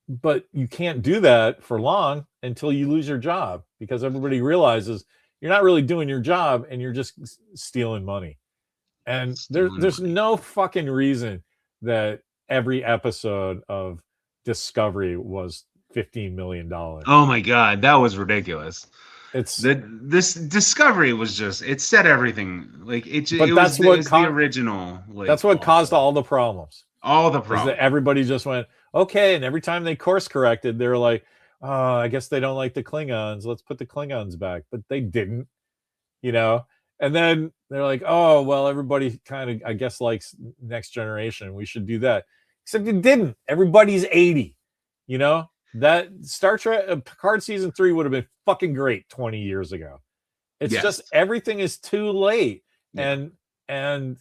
but you can't do that for long until you lose your job, because everybody realizes you're not really doing your job and you're just stealing money. And there's no fucking reason that every episode of Discovery was $15 million. Oh my God, that was ridiculous. It's this Discovery was just, it said everything. Like it was the original. Like, that's what caused all the problems. All the problems. That everybody just went, okay, and every time they course corrected, they were like, oh, I guess they don't like the Klingons. Let's put the Klingons back. But they didn't, you know? And then they're like, oh, well, everybody kind of, I guess, likes Next Generation. We should do that. Except it didn't. Everybody's 80, you know? That Star Trek Picard season 3 would have been fucking great 20 years ago. It's just everything is too late. Yeah. And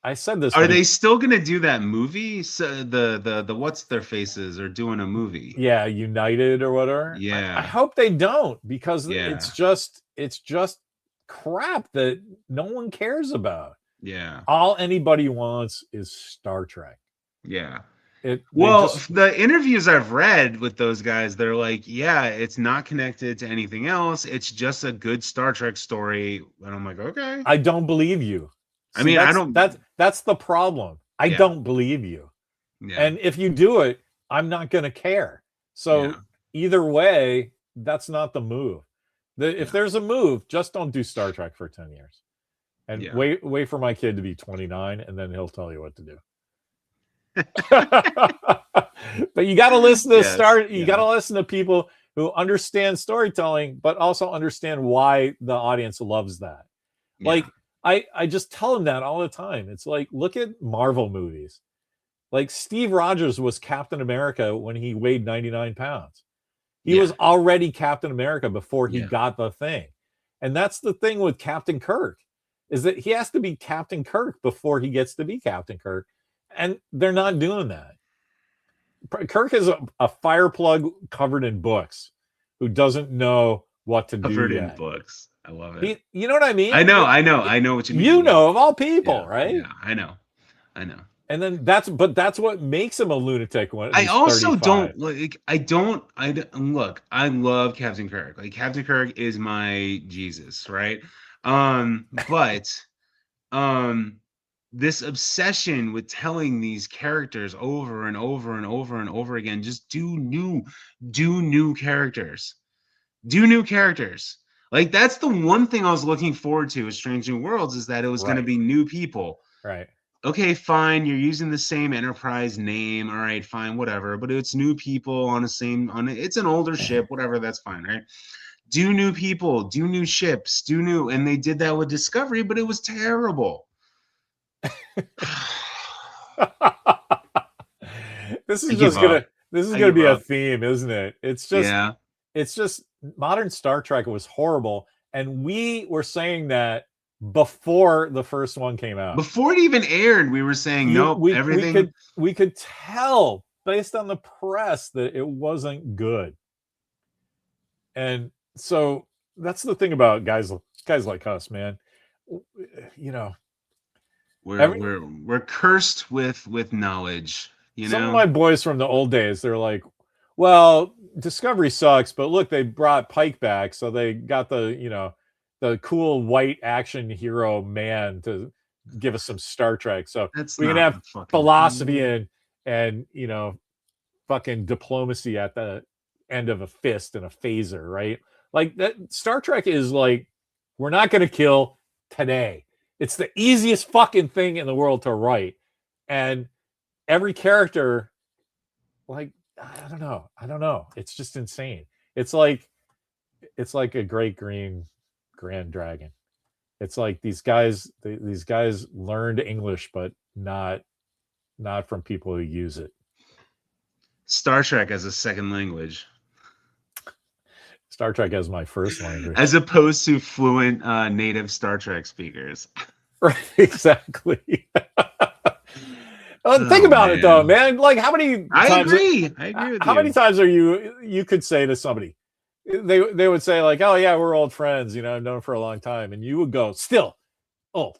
I said this. Are they still gonna do that movie? So the what's their faces are doing a movie. Yeah, United or whatever. Yeah. I hope they don't, because it's just crap that no one cares about. Yeah. All anybody wants is Star Trek. Yeah. The interviews I've read with those guys, they're like, yeah, it's not connected to anything else. It's just a good Star Trek story. And I'm like, okay. I don't believe you. I mean, I don't. That's the problem. I don't believe you. Yeah. And if you do it, I'm not going to care. So either way, that's not the move. If there's a move, just don't do Star Trek for 10 years. And wait for my kid to be 29, and then he'll tell you what to do. But you got to listen to you got to listen to people who understand storytelling, but also understand why the audience loves that. Yeah. Like I just tell them that all the time. It's like, look at Marvel movies. Like Steve Rogers was Captain America when he weighed 99 pounds. He was already Captain America before he got the thing. And that's the thing with Captain Kirk, is that he has to be Captain Kirk before he gets to be Captain Kirk. And they're not doing that. Kirk is a fire plug covered in books who doesn't know what to do covered in books. I love it. You know what I mean? I know what you mean. You know, of all people, right? Yeah, I know. And then that's what makes him a lunatic. When I also 35. Don't like. Look. I love Captain Kirk. Like, Captain Kirk is my Jesus, right? But this obsession with telling these characters over and over and over and over again, just do new characters. Do new characters. Like, that's the one thing I was looking forward to with Strange New Worlds, is that it was going to be new people. Right. Okay, fine. You're using the same Enterprise name. All right, fine, whatever. But it's new people it's an older ship, whatever. That's fine, right? Do new people, do new ships, and they did that with Discovery, but it was terrible. This is gonna be a theme, isn't it? It's just modern Star Trek was horrible, and we were saying that before the first one came out. Before it even aired, we were saying everything. We could tell based on the press that it wasn't good. And so that's the thing about guys like us, man. You know, we're cursed with knowledge. Some of my boys from the old days, they're like, well, Discovery sucks, but look, they brought Pike back, so they got the cool white action hero man to give us some Star Trek. So we can have philosophy and fucking diplomacy at the end of a fist and a phaser, right? Like, that Star Trek is like, we're not going to kill today. It's the easiest fucking thing in the world to write. And every character, like, I don't know. It's just insane. It's like a great green Grand Dragon. It's like these guys learned English, but not from people who use it. Star Trek as a second language. Star Trek as my first language. As opposed to fluent native Star Trek speakers. Right, exactly. Think about it though, man. Like how many times I agree with how many times are you could say to somebody, they would say like, oh yeah, we're old friends, you know, I've known for a long time, and you would go, still old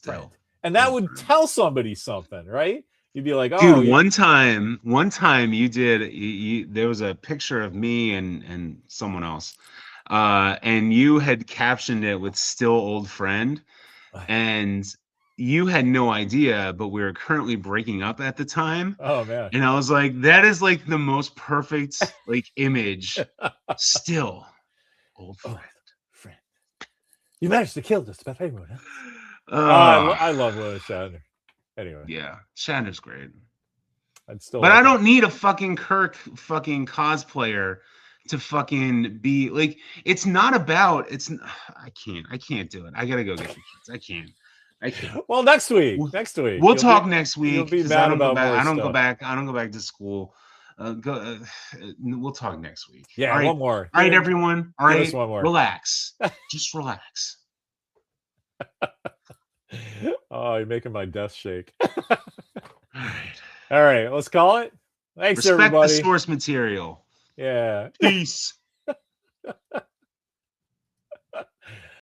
friend. And that would tell somebody something, right? You'd be like, oh, dude, one time you did, there was a picture of me and someone else, and you had captioned it with "still old friend," and you had no idea, but we were currently breaking up at the time. Oh man. And I was like, that is like the most perfect like image. Still old friend. You managed to kill this Beth Haywood, huh? I love William Shatner. Anyway. Yeah, Shatner's great. But I don't need a fucking Kirk fucking cosplayer to fucking be like, it's not about, I can't do it. I gotta go get the kids. I can't. Well, next week. We'll talk next week. You'll be mad about more I don't go back to school. We'll talk next week. Yeah, all right. one more. All right, everyone. All right, one more. Relax. Just relax. Oh, you're making my desk shake. All right, let's call it. Thanks, everybody. Respect the source material. Yeah. Peace.